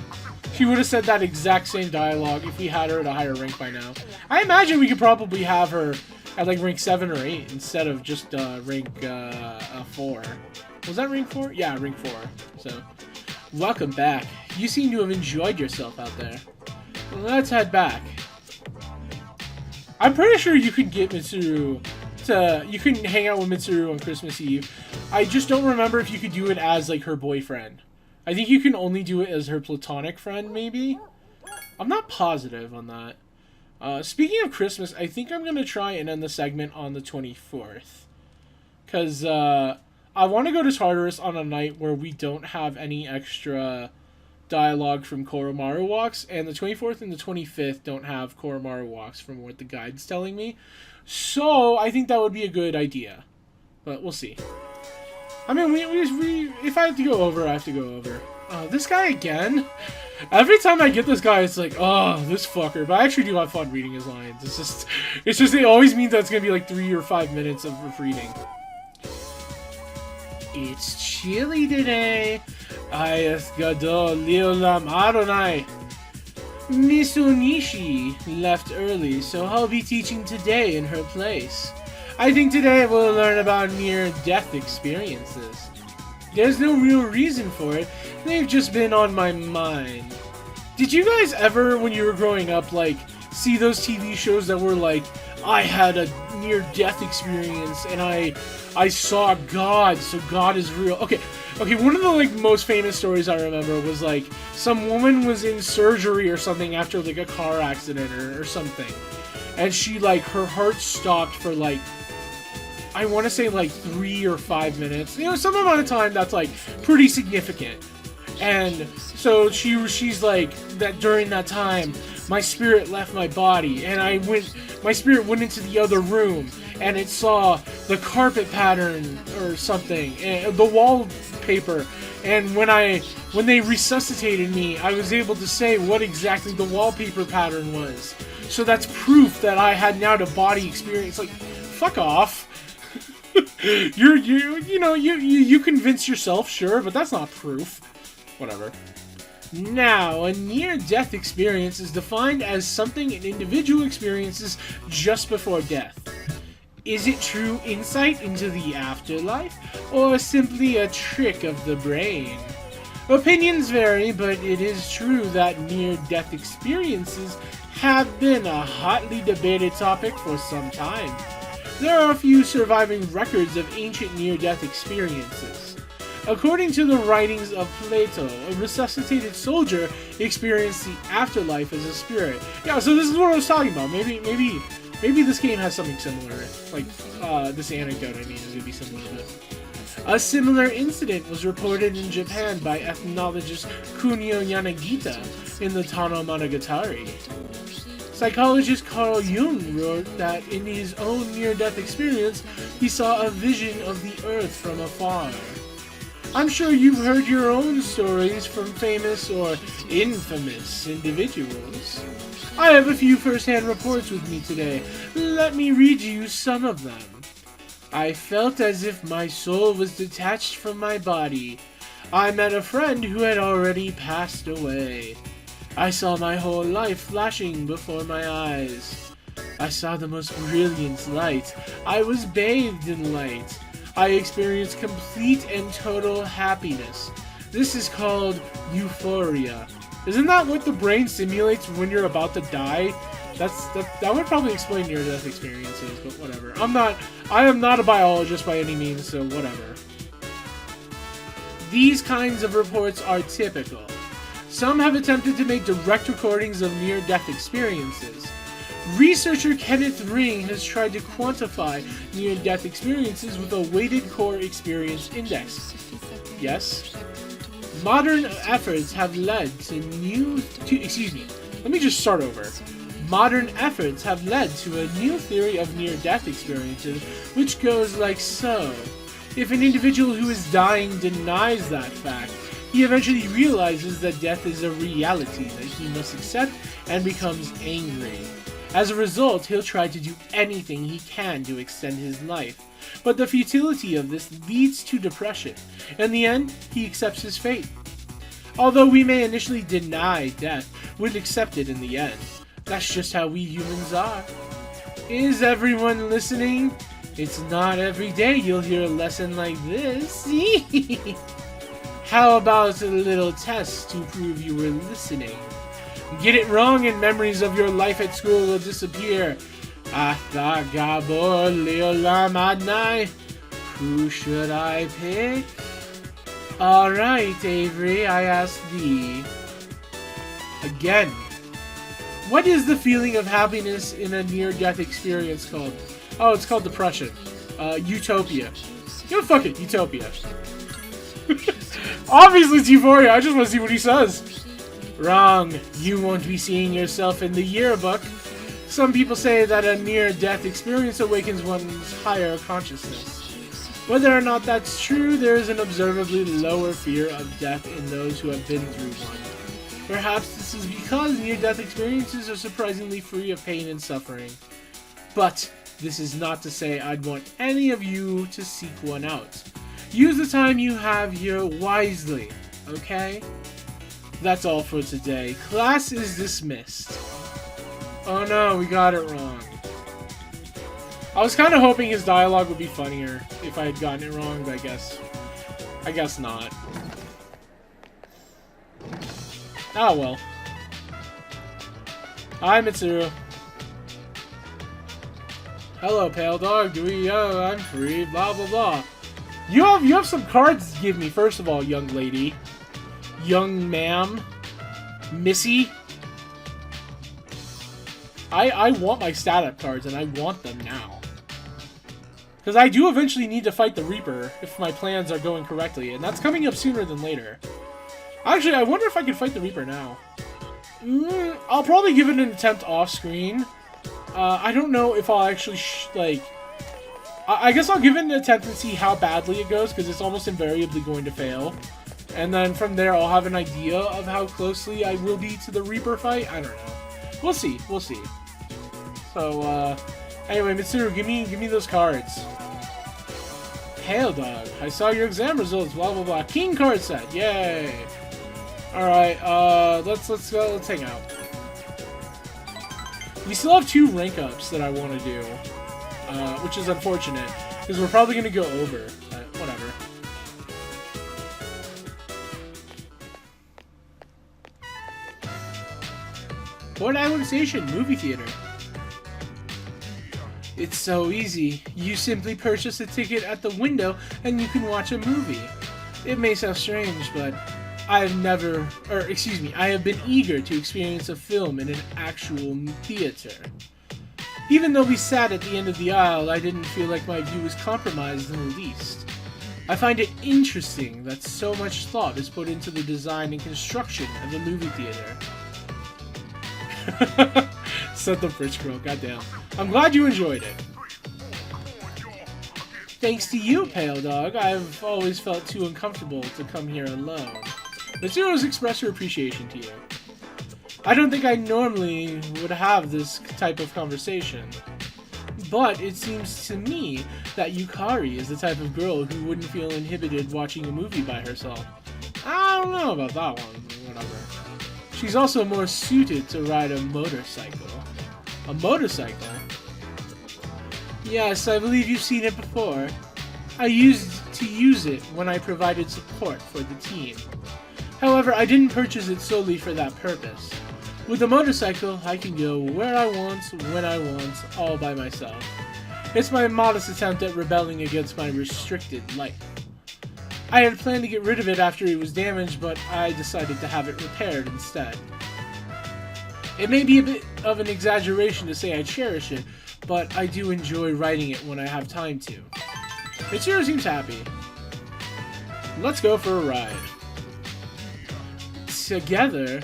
said that exact same dialogue if we had her at a higher rank by now. I imagine we could probably have her at, like, rank 7 or 8 instead of just rank 4. Was that rank 4? Yeah, rank 4. So, welcome back. You seem to have enjoyed yourself out there. Let's head back. I'm pretty sure you could get Mitsuru to... You can hang out with Mitsuru on Christmas Eve. I just don't remember if you could do it as, like, her boyfriend. I think you can only do it as her platonic friend, maybe? I'm not positive on that. Speaking of Christmas, I think I'm going to try and end the segment on the 24th. Because, I want to go to Tartarus on a night where we don't have any extra dialogue from Koromaru walks, and the 24th and the 25th don't have Koromaru walks from what the guide's telling me. So, I think that would be a good idea. But we'll see. I mean, if I have to go over, I have to go over. This guy again? Every time I get this guy, it's like, oh, this fucker. But I actually do have fun reading his lines. It's just, it always means that it's gonna be like 3 or 5 minutes of reading. It's chilly today. Ayas gadol leolam Adonai. Miss Onishi left early, so I'll be teaching today in her place. I think today we'll learn about near-death experiences. There's no real reason for it, they've just been on my mind. Did you guys ever, when you were growing up, like, see those TV shows that were like, I had a near-death experience and I saw God, so God is real. Okay, one of the like most famous stories I remember was like some woman was in surgery or something after like a car accident or something, and she like her heart stopped for like I want to say like 3 or 5 minutes, you know, some amount of time that's like pretty significant. And so she's like that during that time my spirit left my body and my spirit went into the other room and it saw the carpet pattern or something, and the wallpaper, and when they resuscitated me, I was able to say what exactly the wallpaper pattern was. So that's proof that I had now the body experience. Like, fuck off. You convince yourself, sure, but that's not proof. Whatever. Now, a near-death experience is defined as something an individual experiences just before death. Is it true insight into the afterlife, or simply a trick of the brain? Opinions vary, but it is true that near-death experiences have been a hotly debated topic for some time. There are a few surviving records of ancient near-death experiences. According to the writings of Plato, a resuscitated soldier experienced the afterlife as a spirit. Yeah, so this is what I was talking about. Maybe this game has something similar. Like, this anecdote, I mean, is going to be similar to it. A similar incident was reported in Japan by ethnologist Kunio Yanagita in the Tano Monogatari. Psychologist Carl Jung wrote that in his own near-death experience, he saw a vision of the Earth from afar. I'm sure you've heard your own stories from famous or infamous individuals. I have a few first-hand reports with me today. Let me read you some of them. I felt as if my soul was detached from my body. I met a friend who had already passed away. I saw my whole life flashing before my eyes. I saw the most brilliant light. I was bathed in light. I experienced complete and total happiness. This is called euphoria. Isn't that what the brain simulates when you're about to die? That would probably explain near-death experiences, but whatever. I am not a biologist by any means, so whatever. These kinds of reports are typical. Some have attempted to make direct recordings of near-death experiences. Researcher Kenneth Ring has tried to quantify near-death experiences with a weighted core experience index. Yes? Modern efforts have led to Modern efforts have led to a new theory of near-death experiences, which goes like so. If an individual who is dying denies that fact, he eventually realizes that death is a reality that he must accept and becomes angry. As a result, he'll try to do anything he can to extend his life. But the futility of this leads to depression. In the end, he accepts his fate. Although we may initially deny death, we'll accept it in the end. That's just how we humans are. Is everyone listening? It's not every day you'll hear a lesson like this. How about a little test to prove you were listening? Get it wrong and memories of your life at school will disappear. Ata Gabor Leolam Adnai. Who should I pick? Alright, Avery, I ask thee. Again. What is the feeling of happiness in a near-death experience called? Oh, it's called depression. Utopia. You know, fuck it, Utopia. Obviously it's euphoria, I just want to see what he says. Wrong. You won't be seeing yourself in the yearbook. Some people say that a near-death experience awakens one's higher consciousness. Whether or not that's true, there is an observably lower fear of death in those who have been through one. Perhaps this is because near-death experiences are surprisingly free of pain and suffering. But this is not to say I'd want any of you to seek one out. Use the time you have here wisely, okay? That's all for today. Class is dismissed. Oh no, we got it wrong. I was kind of hoping his dialogue would be funnier if I had gotten it wrong, but I guess not. Ah well. Hi, Mitsuru. Hello, Pale Dog. I'm free. Blah blah blah. You have some cards to give me. First of all, young lady, young ma'am, Missy. I want my stat-up cards, and I want them now. Because I do eventually need to fight the Reaper if my plans are going correctly, and that's coming up sooner than later. Actually, I wonder if I could fight the Reaper now. I'll probably give it an attempt off-screen. I don't know if I'll actually, I guess I'll give it an attempt and see how badly it goes, because it's almost invariably going to fail. And then from there, I'll have an idea of how closely I will be to the Reaper fight. I don't know. We'll see. We'll see. So, anyway, Mitsuru, give me those cards. Hail, dog. I saw your exam results. Blah blah blah. King card set. Yay. All right. Let's go. Let's hang out. We still have 2 rank ups that I want to do, which is unfortunate because we're probably gonna go over. But whatever. Port Island Station movie theater. It's so easy. You simply purchase a ticket at the window and you can watch a movie. It may sound strange, but I have been eager to experience a film in an actual theater. Even though we sat at the end of the aisle, I didn't feel like my view was compromised in the least. I find it interesting that so much thought is put into the design and construction of the movie theater. Said the French girl, goddamn. I'm glad you enjoyed it. Thanks to you, Pale Dog, I've always felt too uncomfortable to come here alone. Mitsuru's expressed her appreciation to you. I don't think I normally would have this type of conversation, but it seems to me that Yukari is the type of girl who wouldn't feel inhibited watching a movie by herself. I don't know about that one, whatever. She's also more suited to ride a motorcycle. A motorcycle? Yes, I believe you've seen it before. I used to use it when I provided support for the team. However, I didn't purchase it solely for that purpose. With a motorcycle, I can go where I want, when I want, all by myself. It's my modest attempt at rebelling against my restricted life. I had planned to get rid of it after it was damaged, but I decided to have it repaired instead. It may be a bit of an exaggeration to say I cherish it, but I do enjoy riding it when I have time to. Mitsuru seems happy. Let's go for a ride. Together,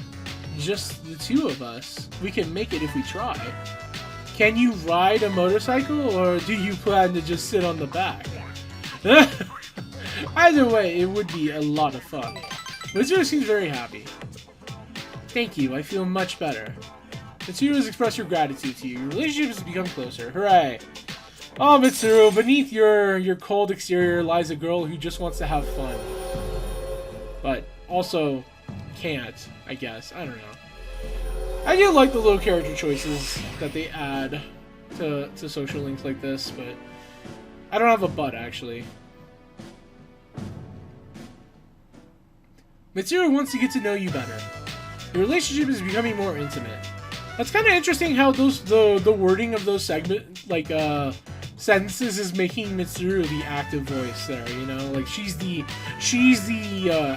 just the 2 of us, we can make it if we try. Can you ride a motorcycle, or do you plan to just sit on the back? Either way, it would be a lot of fun. Mitsuru seems very happy. Thank you, I feel much better. Mitsuru has expressed her gratitude to you. Your relationship has become closer. Hooray! Oh, Mitsuru, beneath your cold exterior lies a girl who just wants to have fun. But also can't, I guess. I don't know. I do like the little character choices that they add to social links like this, but I don't have a but, actually. Mitsuru wants to get to know you better. The relationship is becoming more intimate. That's kind of interesting how the wording of those sentences is making Mitsuru the active voice there, you know? Like, she's the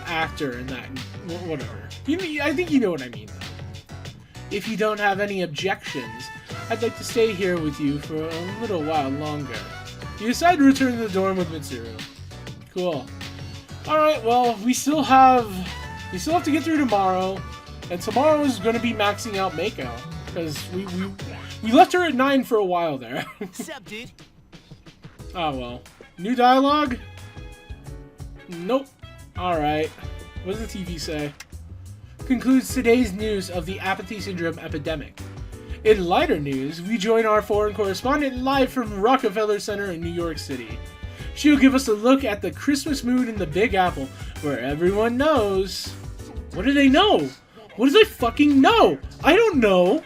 actor in that, whatever. I think you know what I mean, though. If you don't have any objections, I'd like to stay here with you for a little while longer. You decide to return to the dorm with Mitsuru. Cool. Alright, well, we still have to get through tomorrow, and tomorrow is going to be maxing out Mako, because we left her at 9 for a while there. Sup, dude? Oh, well. New dialogue? Nope. Alright. What does the TV say? concludes today's news of the apathy syndrome epidemic. In lighter news, we join our foreign correspondent live from Rockefeller Center in New York City. She'll give us a look at the Christmas mood in the Big Apple, where everyone knows. What do they know? What do they fucking know? I don't know.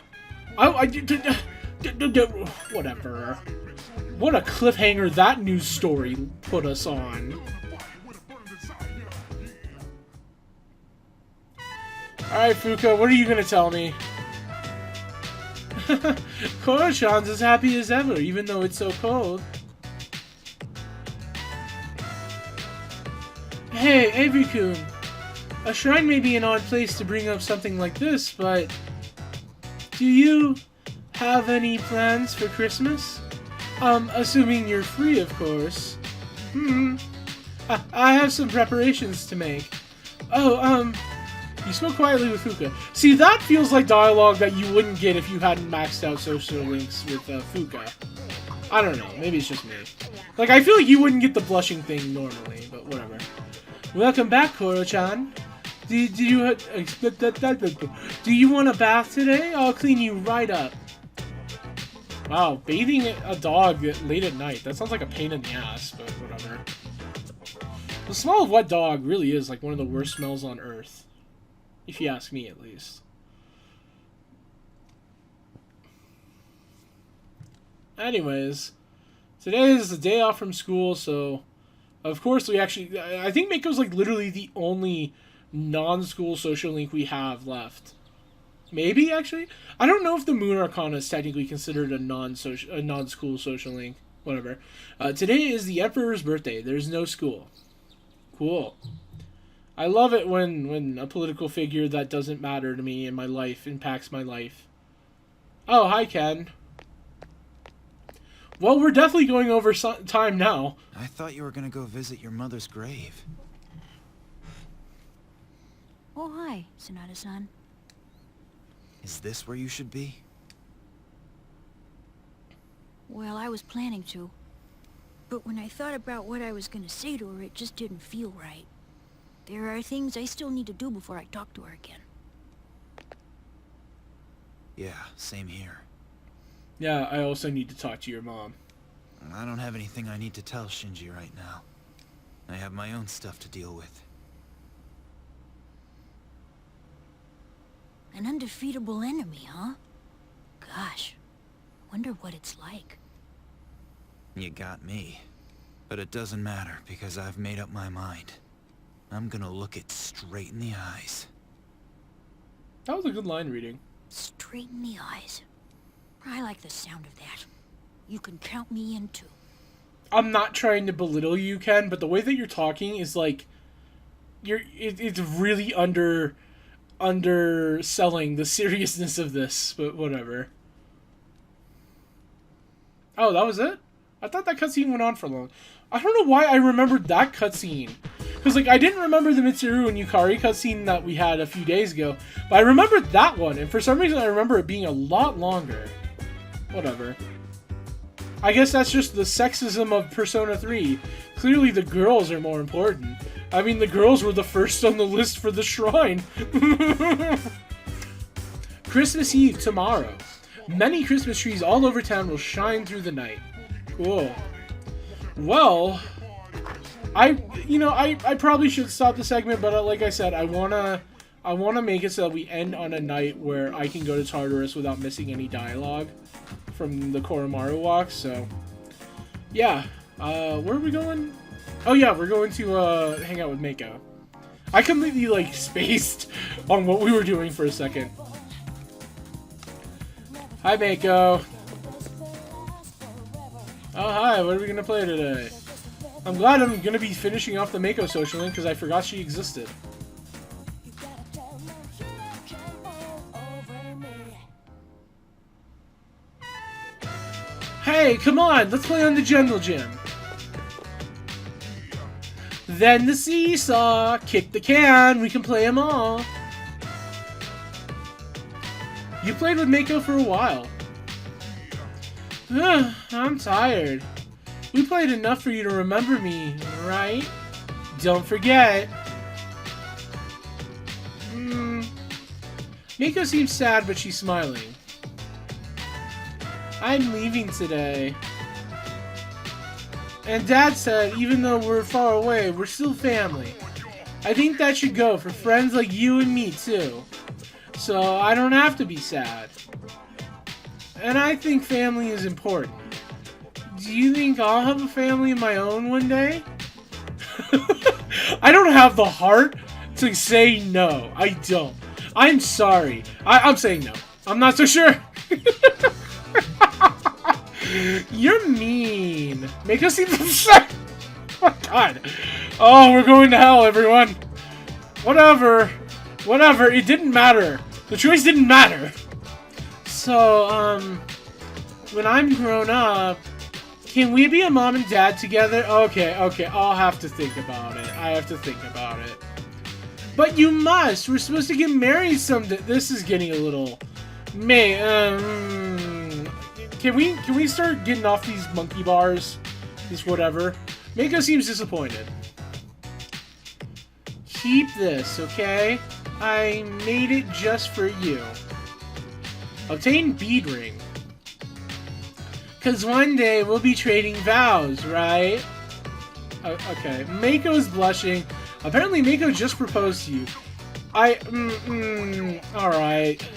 Whatever. What a cliffhanger that news story put us on. Alright, Fuka, what are you gonna tell me? Koro-chan's as happy as ever, even though it's so cold. Hey, Avery-kun. A shrine may be an odd place to bring up something like this, but... do you have any plans for Christmas? Assuming you're free, of course. I have some preparations to make. Oh, you spoke quietly with Fuka. See, that feels like dialogue that you wouldn't get if you hadn't maxed out social links with Fuka. I don't know. Maybe it's just me. Like, I feel like you wouldn't get the blushing thing normally, but whatever. Welcome back, Koro-chan. Do you want a bath today? I'll clean you right up. Wow, bathing a dog late at night. That sounds like a pain in the ass, but whatever. The smell of wet dog really is like one of the worst smells on earth. If you ask me, at least. Anyways, today is the day off from school, so of course we actually... I think Mako's like literally the only non-school social link we have left. Maybe, actually? I don't know if the Moon Arcana is technically considered a non-school social link. Whatever. Today is the Emperor's birthday. There's no school. Cool. I love it when a political figure that doesn't matter to me in my life impacts my life. Oh, hi, Ken. Well, we're definitely going over time now. I thought you were going to go visit your mother's grave. Oh, hi, Sonata-san. Is this where you should be? Well, I was planning to. But when I thought about what I was gonna say to her, it just didn't feel right. There are things I still need to do before I talk to her again. Yeah, same here. Yeah, I also need to talk to your mom. I don't have anything I need to tell Shinji right now. I have my own stuff to deal with. An undefeatable enemy, huh? Gosh, wonder what it's like. You got me. But it doesn't matter, because I've made up my mind. I'm gonna look it straight in the eyes. That was a good line reading. Straight in the eyes. I like the sound of that. You can count me in too. I'm not trying to belittle you, Ken, but the way that you're talking is like... it's really underselling the seriousness of this, but whatever. Oh, that was it? I thought that cutscene went on for long. I don't know why I remembered that cutscene. Because, like, I didn't remember the Mitsuru and Yukari cutscene that we had a few days ago. But I remembered that one, and for some reason I remember it being a lot longer. Whatever. I guess that's just the sexism of Persona 3. Clearly the girls are more important. I mean, the girls were the first on the list for the shrine. Christmas Eve tomorrow. Many Christmas trees all over town will shine through the night. Cool. Well, I probably should stop the segment, but like I said, I wanna make it so that we end on a night where I can go to Tartarus without missing any dialogue from the Koromaru walk. So, yeah. Where are we going? Oh yeah, we're going to hang out with Mako. I completely like spaced on what we were doing for a second. Hi, Mako. Oh, hi. What are we gonna play today? I'm glad I'm gonna be finishing off the Mako social link because I forgot she existed. Hey, come on! Let's play on the Jungle Gym. Then the seesaw. Kick the can. We can play them all. You played with Mako for a while. I'm tired. We played enough for you to remember me, right? Don't forget. Mako seems sad, but she's smiling. I'm leaving today. And Dad said, even though we're far away, we're still family. I think that should go for friends like you and me, too. So I don't have to be sad. And I think family is important. Do you think I'll have a family of my own one day? I don't have the heart to say no. I don't. I'm sorry. I'm saying no. I'm not so sure. You're mean. Make us seem upset. Oh my god. Oh, we're going to hell, everyone. Whatever. Whatever. It didn't matter. The choice didn't matter. So, when I'm grown up, can we be a mom and dad together? Okay, I'll have to think about it. I have to think about it. But you must! We're supposed to get married someday. This is getting a little... Can we start getting off these monkey bars? This whatever. Mako seems disappointed. Keep this, okay? I made it just for you. Obtain bead ring. Cause one day we'll be trading vows, right? Okay, Mako is blushing. Apparently Mako just proposed to you. Alright.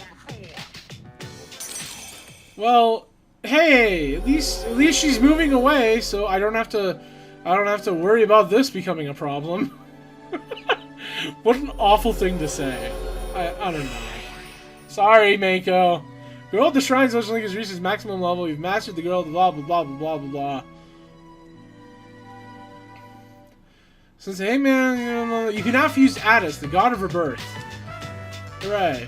Well, hey, at least she's moving away, so I don't have to worry about this becoming a problem. What an awful thing to say. I don't know. Sorry, Mako. Girl at the Shrine Social Link has reached its maximum level. You've mastered the girl, blah, blah, blah, blah, blah, blah, blah. Since, hey man, you can now fuse Addis, the god of rebirth. Hooray.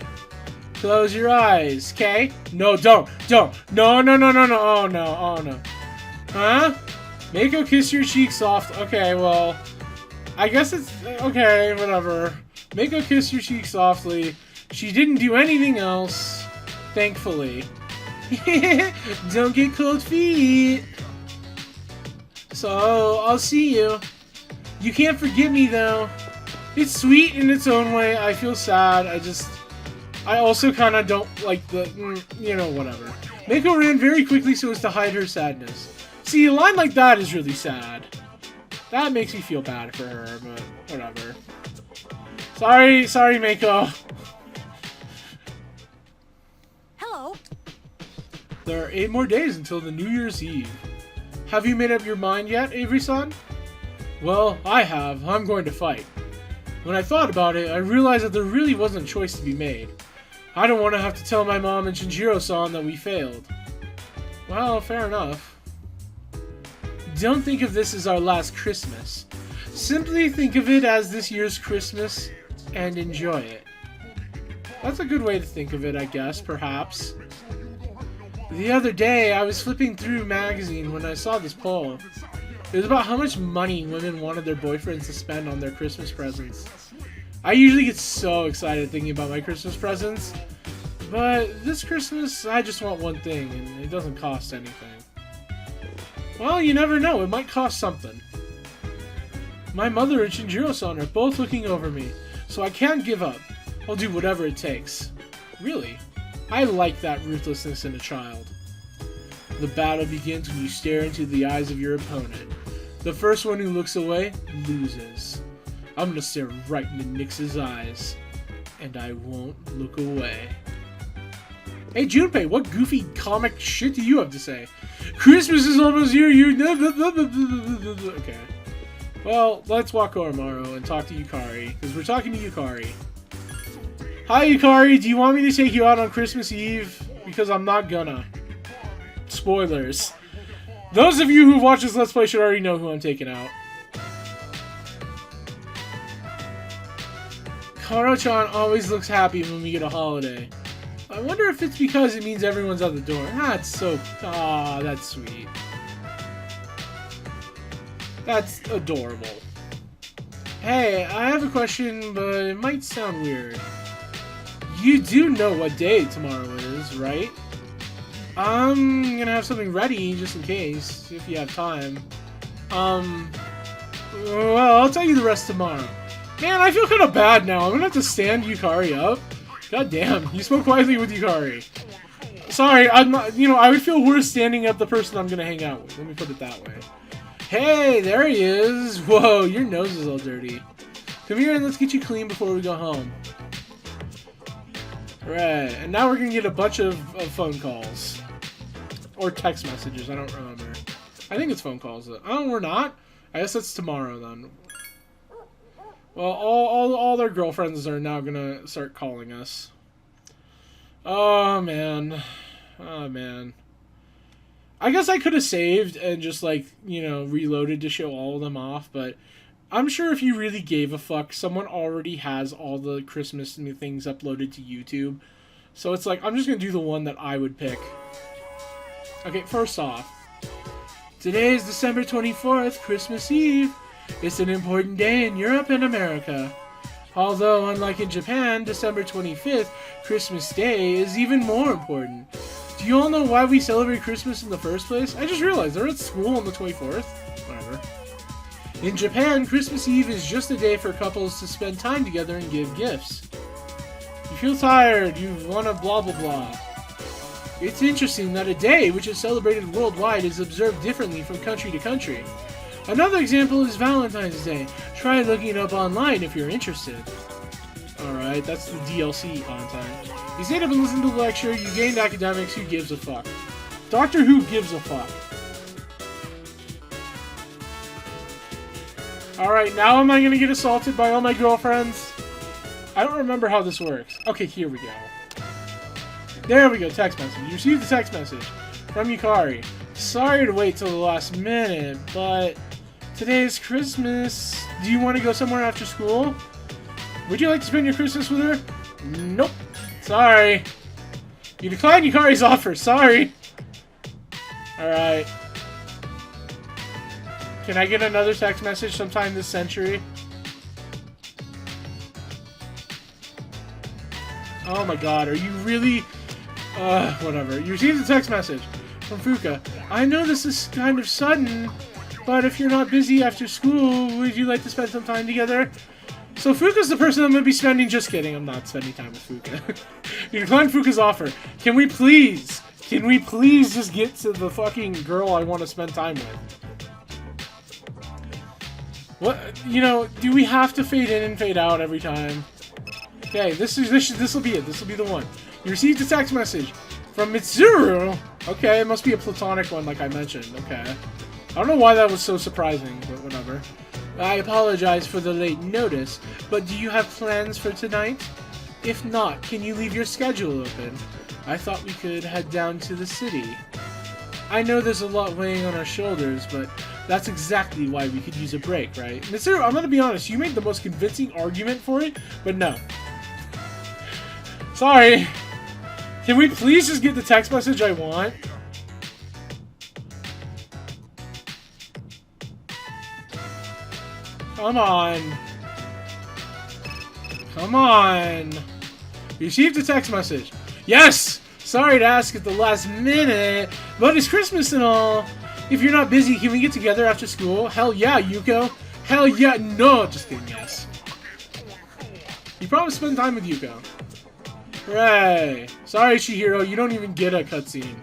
Close your eyes, okay? No, don't. No. Oh, no. Huh? Mako kiss your cheek soft. Okay, well, I guess it's, okay, whatever. Mako kiss your cheek softly. She didn't do anything else. Thankfully. Don't get cold feet. So, I'll see you. You can't forget me, though. It's sweet in its own way. I feel sad. I also kind of don't like the, whatever. Mako ran very quickly so as to hide her sadness. See, a line like that is really sad. That makes me feel bad for her, but whatever. Sorry, Mako. Hello. There are 8 more days until the New Year's Eve. Have you made up your mind yet, Avery-san? Well, I have. I'm going to fight. When I thought about it, I realized that there really wasn't a choice to be made. I don't want to have to tell my mom and Shinjiro-san that we failed. Well, fair enough. Don't think of this as our last Christmas. Simply think of it as this year's Christmas and enjoy it. That's a good way to think of it, I guess, perhaps. The other day, I was flipping through a magazine when I saw this poll. It was about how much money women wanted their boyfriends to spend on their Christmas presents. I usually get so excited thinking about my Christmas presents, but this Christmas, I just want one thing, and it doesn't cost anything. Well, you never know, it might cost something. My mother and Shinjiro-san are both looking over me, so I can't give up. I'll do whatever it takes. Really? I like that ruthlessness in a child. The battle begins when you stare into the eyes of your opponent. The first one who looks away loses. I'm gonna stare right into Nyx's eyes, and I won't look away. Hey Junpei, what goofy comic shit do you have to say? Christmas is almost here, Okay. Well, let's walk Oromaru and talk to Yukari, because we're talking to Yukari. Hi Yukari, do you want me to take you out on Christmas Eve? Because I'm not gonna. Spoilers. Those of you who watch this Let's Play should already know who I'm taking out. Karo-chan always looks happy when we get a holiday. I wonder if it's because it means everyone's at the door. That's so... that's sweet. That's adorable. Hey, I have a question, but it might sound weird. You do know what day tomorrow is, right? I'm gonna have something ready, just in case, if you have time. Well, I'll tell you the rest tomorrow. Man, I feel kind of bad now. I'm gonna have to stand Yukari up. God damn, you spoke quietly with Yukari. Sorry, I'm not, you know, I would feel worse standing up the person I'm gonna hang out with. Let me put it that way. Hey, there he is. Whoa, your nose is all dirty. Come here and let's get you clean before we go home. Right, and now we're gonna get a bunch of phone calls. Or text messages, I don't remember. I think it's phone calls. Oh, we're not? I guess that's tomorrow then. Well, all their girlfriends are now gonna start calling us. Oh, man. Oh, man. I guess I could have saved and just, like, you know, reloaded to show all of them off, but I'm sure if you really gave a fuck, someone already has all the Christmas things uploaded to YouTube. So it's like, I'm just gonna do the one that I would pick. Okay, first off, today is December 24th, Christmas Eve. It's an important day in Europe and America. Although, unlike in Japan, December 25th, Christmas Day, is even more important. Do you all know why we celebrate Christmas in the first place? I just realized they're at school on the 24th. Whatever. In Japan, Christmas Eve is just a day for couples to spend time together and give gifts. You feel tired, you want to blah blah blah. It's interesting that a day which is celebrated worldwide is observed differently from country to country. Another example is Valentine's Day. Try looking it up online if you're interested. Alright, that's the DLC content. You stayed up and listened to the lecture, you gained academics, who gives a fuck? Doctor Who gives a fuck. Alright, now am I gonna get assaulted by all my girlfriends? I don't remember how this works. Okay, here we go. There we go, text message. You received the text message from Yukari. Sorry to wait till the last minute, but today is Christmas. Do you want to go somewhere after school? Would you like to spend your Christmas with her? Nope. Sorry. You declined Yukari's offer. Sorry. Alright. Can I get another text message sometime this century? Oh my god, are you really... whatever. You received a text message from Fuka. I know this is kind of sudden, but if you're not busy after school, would you like to spend some time together? So Fuka's the person I'm going to be spending... Just kidding, I'm not spending time with Fuka. You declined Fuka's offer. Can we please just get to the fucking girl I want to spend time with? What, you know, do we have to fade in and fade out every time? Okay, this will be it. This will be the one. You received a text message from Mitsuru. Okay, it must be a platonic one like I mentioned. Okay. I don't know why that was so surprising, but whatever. I apologize for the late notice, but do you have plans for tonight? If not, can you leave your schedule open? I thought we could head down to the city. I know there's a lot weighing on our shoulders, but that's exactly why we could use a break, right? Mitsuru, I'm gonna be honest, you made the most convincing argument for it, but no. Sorry. Can we please just get the text message I want? Come on. Come on. You received a text message. Yes! Sorry to ask at the last minute, but it's Christmas and all. If you're not busy, can we get together after school? Hell yeah, Yuko. Hell yeah. No, just kidding, yes. You promised to spend time with Yuko. Hooray. Sorry, Chihiro, you don't even get a cutscene.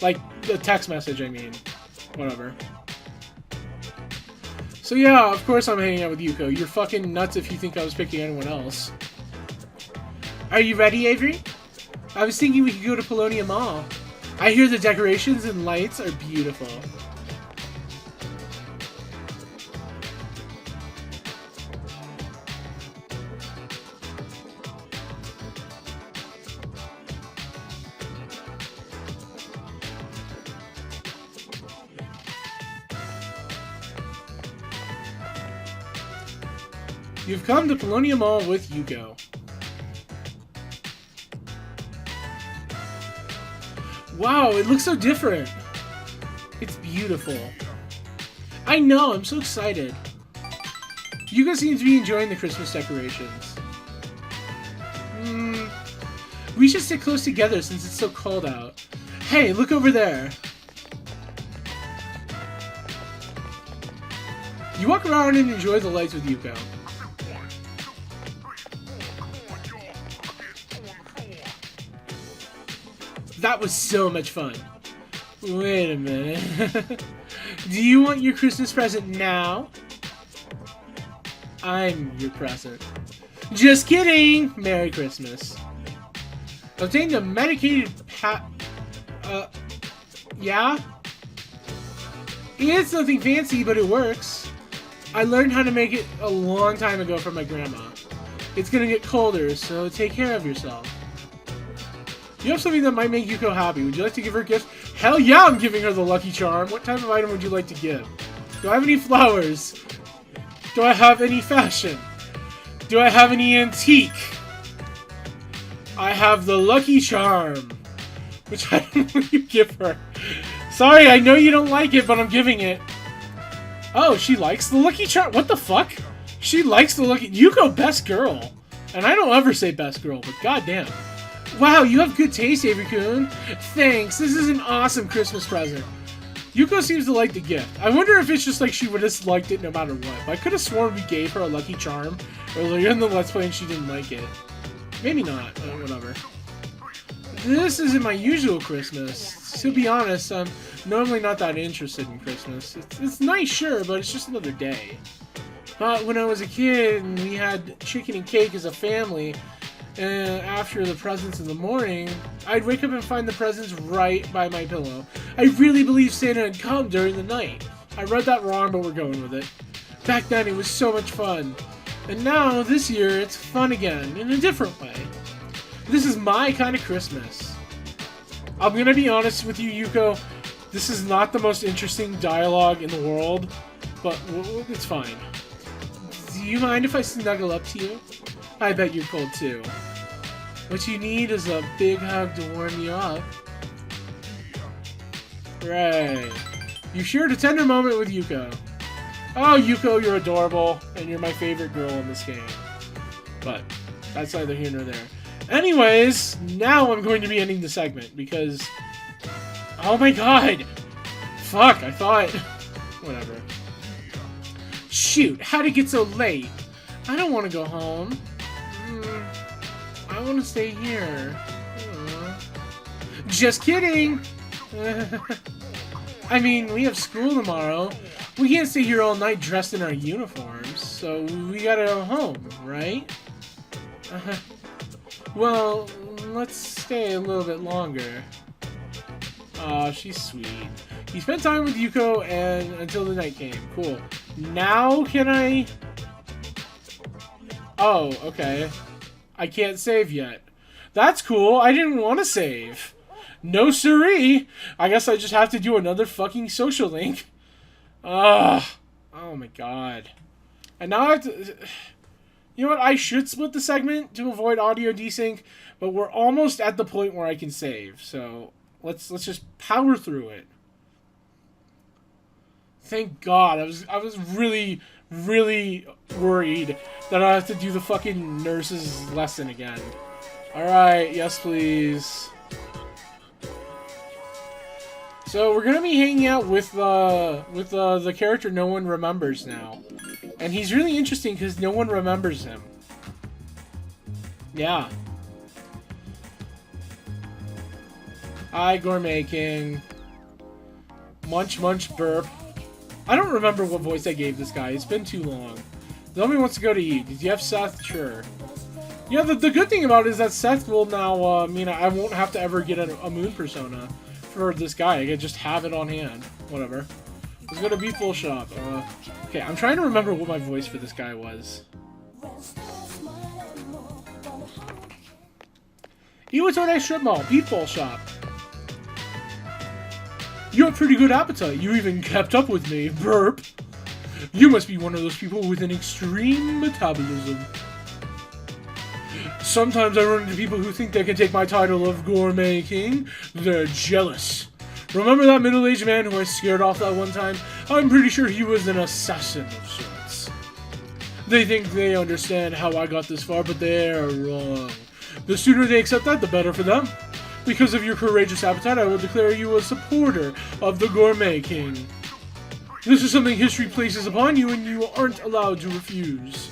Like, the text message, I mean. Whatever. So yeah, of course I'm hanging out with Yuko. You're fucking nuts if you think I was picking anyone else. Are you ready, Avery? I was thinking we could go to Paulownia Mall. I hear the decorations and lights are beautiful. You've come to Paulownia Mall with Yuko. Wow, it looks so different. It's beautiful. I know, I'm so excited. Yuko seems to be enjoying the Christmas decorations. We should sit close together since it's so cold out. Hey, look over there. You walk around and enjoy the lights with Yuko. That was so much fun. Wait a minute. Do you want your Christmas present now? I'm your present. Just kidding! Merry Christmas. Obtained a medicated yeah? It's nothing fancy, but it works. I learned how to make it a long time ago from my grandma. It's gonna get colder, so take care of yourself. You have something that might make Yuko happy. Would you like to give her a gift? Hell yeah, I'm giving her the Lucky Charm. What type of item would you like to give? Do I have any flowers? Do I have any fashion? Do I have any antique? I have the Lucky Charm. Which item will you give her? Sorry, I know you don't like it, but I'm giving it. Oh, she likes the Lucky Charm. What the fuck? She likes the Lucky... Yuko, best girl. And I don't ever say best girl, but goddamn. Wow, you have good taste, Avery-kun. Thanks, this is an awesome Christmas present. Yuko seems to like the gift. I wonder if it's just like she would have liked it no matter what. But I could have sworn we gave her a Lucky Charm earlier in the Let's Play and she didn't like it. Maybe not, whatever. This isn't my usual Christmas. To be honest, I'm normally not that interested in Christmas. It's nice, sure, but it's just another day. But when I was a kid and we had chicken and cake as a family, and after the presents in the morning, I'd wake up and find the presents right by my pillow. I really believe Santa had come during the night. I read that wrong, but we're going with it. Back then, it was so much fun. And now, this year, it's fun again, in a different way. This is my kind of Christmas. I'm gonna be honest with you, Yuko. This is not the most interesting dialogue in the world, but it's fine. Do you mind if I snuggle up to you? I bet you're cold too. What you need is a big hug to warm you up. Right. You shared a tender moment with Yuko. Oh, Yuko, you're adorable, and you're my favorite girl in this game. But that's neither here nor there. Anyways, now I'm going to be ending the segment because... Oh my god! Fuck, I thought... Whatever. Shoot, how'd it get so late? I don't want to go home. I want to stay here. Just kidding! I mean, we have school tomorrow. We can't stay here all night dressed in our uniforms, so we gotta go home, right? Well, let's stay a little bit longer. Aw, she's sweet. You spent time with Yuko and until the night came. Cool. Now can I... Oh, okay. I can't save yet. That's cool. I didn't want to save. No siree. I guess I just have to do another fucking social link. Ugh. Oh my god. And now I have to... You know what? I should split the segment to avoid audio desync, but we're almost at the point where I can save. So let's just power through it. Thank God. I was really worried that I have to do the fucking nurse's lesson again. Alright, yes please. So we're gonna be hanging out with the character no one remembers now. And he's really interesting because no one remembers him. Yeah. Hi, Gourmet King. Munch Munch Burp. I don't remember what voice I gave this guy. It's been too long. Zombie wants to go to eat. Did you have Seth? Sure. Yeah, the good thing about it is that Seth will now mean I won't have to ever get a moon persona for this guy. I can just have it on hand. Whatever. Let's go to Be Full Shop. Okay, I'm trying to remember what my voice for this guy was. Iwatone Strip Mall. Be Full Shop. You have pretty good appetite. You even kept up with me. Burp. You must be one of those people with an extreme metabolism. Sometimes I run into people who think they can take my title of Gourmet King. They're jealous. Remember that middle-aged man who I scared off that one time? I'm pretty sure he was an assassin of sorts. They think they understand how I got this far, but they're wrong. The sooner they accept that, the better for them. Because of your courageous appetite, I will declare you a supporter of the Gourmet King. This is something history places upon you, and you aren't allowed to refuse.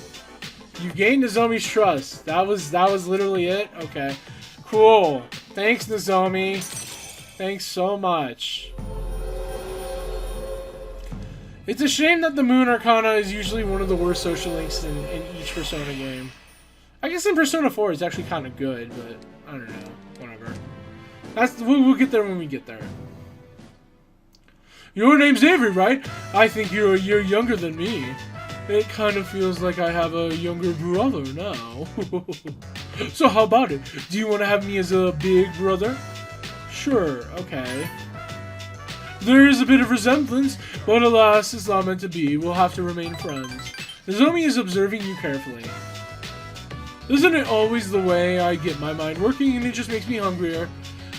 You gained Nozomi's trust. That was literally it? Okay. Cool. Thanks, Nozomi. Thanks so much. It's a shame that the Moon Arcana is usually one of the worst social links in each Persona game. I guess in Persona 4 it's actually kind of good, but I don't know. Whatever. We'll get there when we get there. Your name's Avery, right? I think you're a year younger than me. It kind of feels like I have a younger brother now. So how about it? Do you want to have me as a big brother? Sure, okay. There is a bit of resemblance, but alas, it's not meant to be. We'll have to remain friends. Nozomi is observing you carefully. Isn't it always the way? I get my mind working and it just makes me hungrier.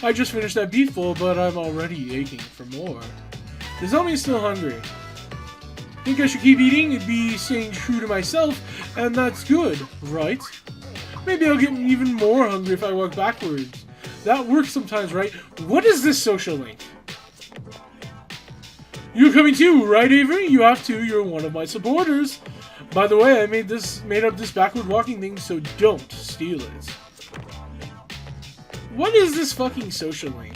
I just finished that beef bowl, but I'm already aching for more. Nozomi is still hungry. Think I should keep eating? It'd be staying true to myself, and that's good, right? Maybe I'll get even more hungry if I walk backwards. That works sometimes, right? What is this social link? You're coming too, right, Avery? You have to. You're one of my supporters. By the way, I made up this backward walking thing, so don't steal it. What is this fucking social link?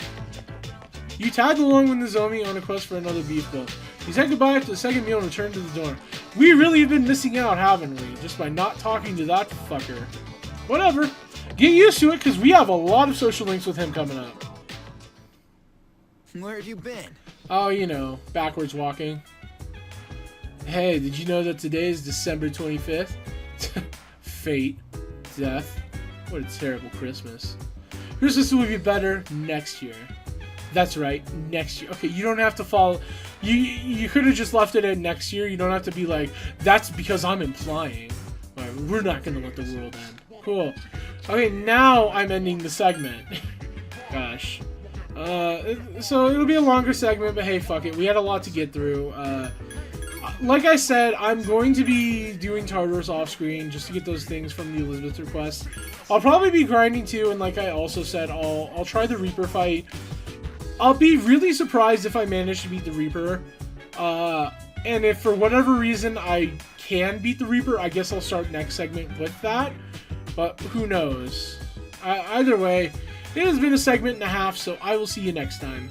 You tagged along with Nozomi on a quest for another beef bowl. He said goodbye after the second meal and returned to the door. We really have been missing out, haven't we? Just by not talking to that fucker. Whatever. Get used to it, because we have a lot of social links with him coming up. Where have you been? Oh, you know, backwards walking. Hey, did you know that today is December 25th? Fate. Death. What a terrible Christmas. Christmas will be better next year. That's right, next year. Okay, you don't have to follow... You could have just left it at next year. You don't have to be like, that's because I'm implying. Alright, we're not going to let the world end. Cool. Okay, now I'm ending the segment. Gosh. So it'll be a longer segment, but hey, fuck it. We had a lot to get through. Like I said, I'm going to be doing Tartarus off screen just to get those things from the Elizabeth request. I'll probably be grinding too, and like I also said, I'll try the Reaper fight. I'll be really surprised if I manage to beat the Reaper. And if for whatever reason I can beat the Reaper, I guess I'll start next segment with that. But who knows? Either way, it has been a segment and a half, so I will see you next time.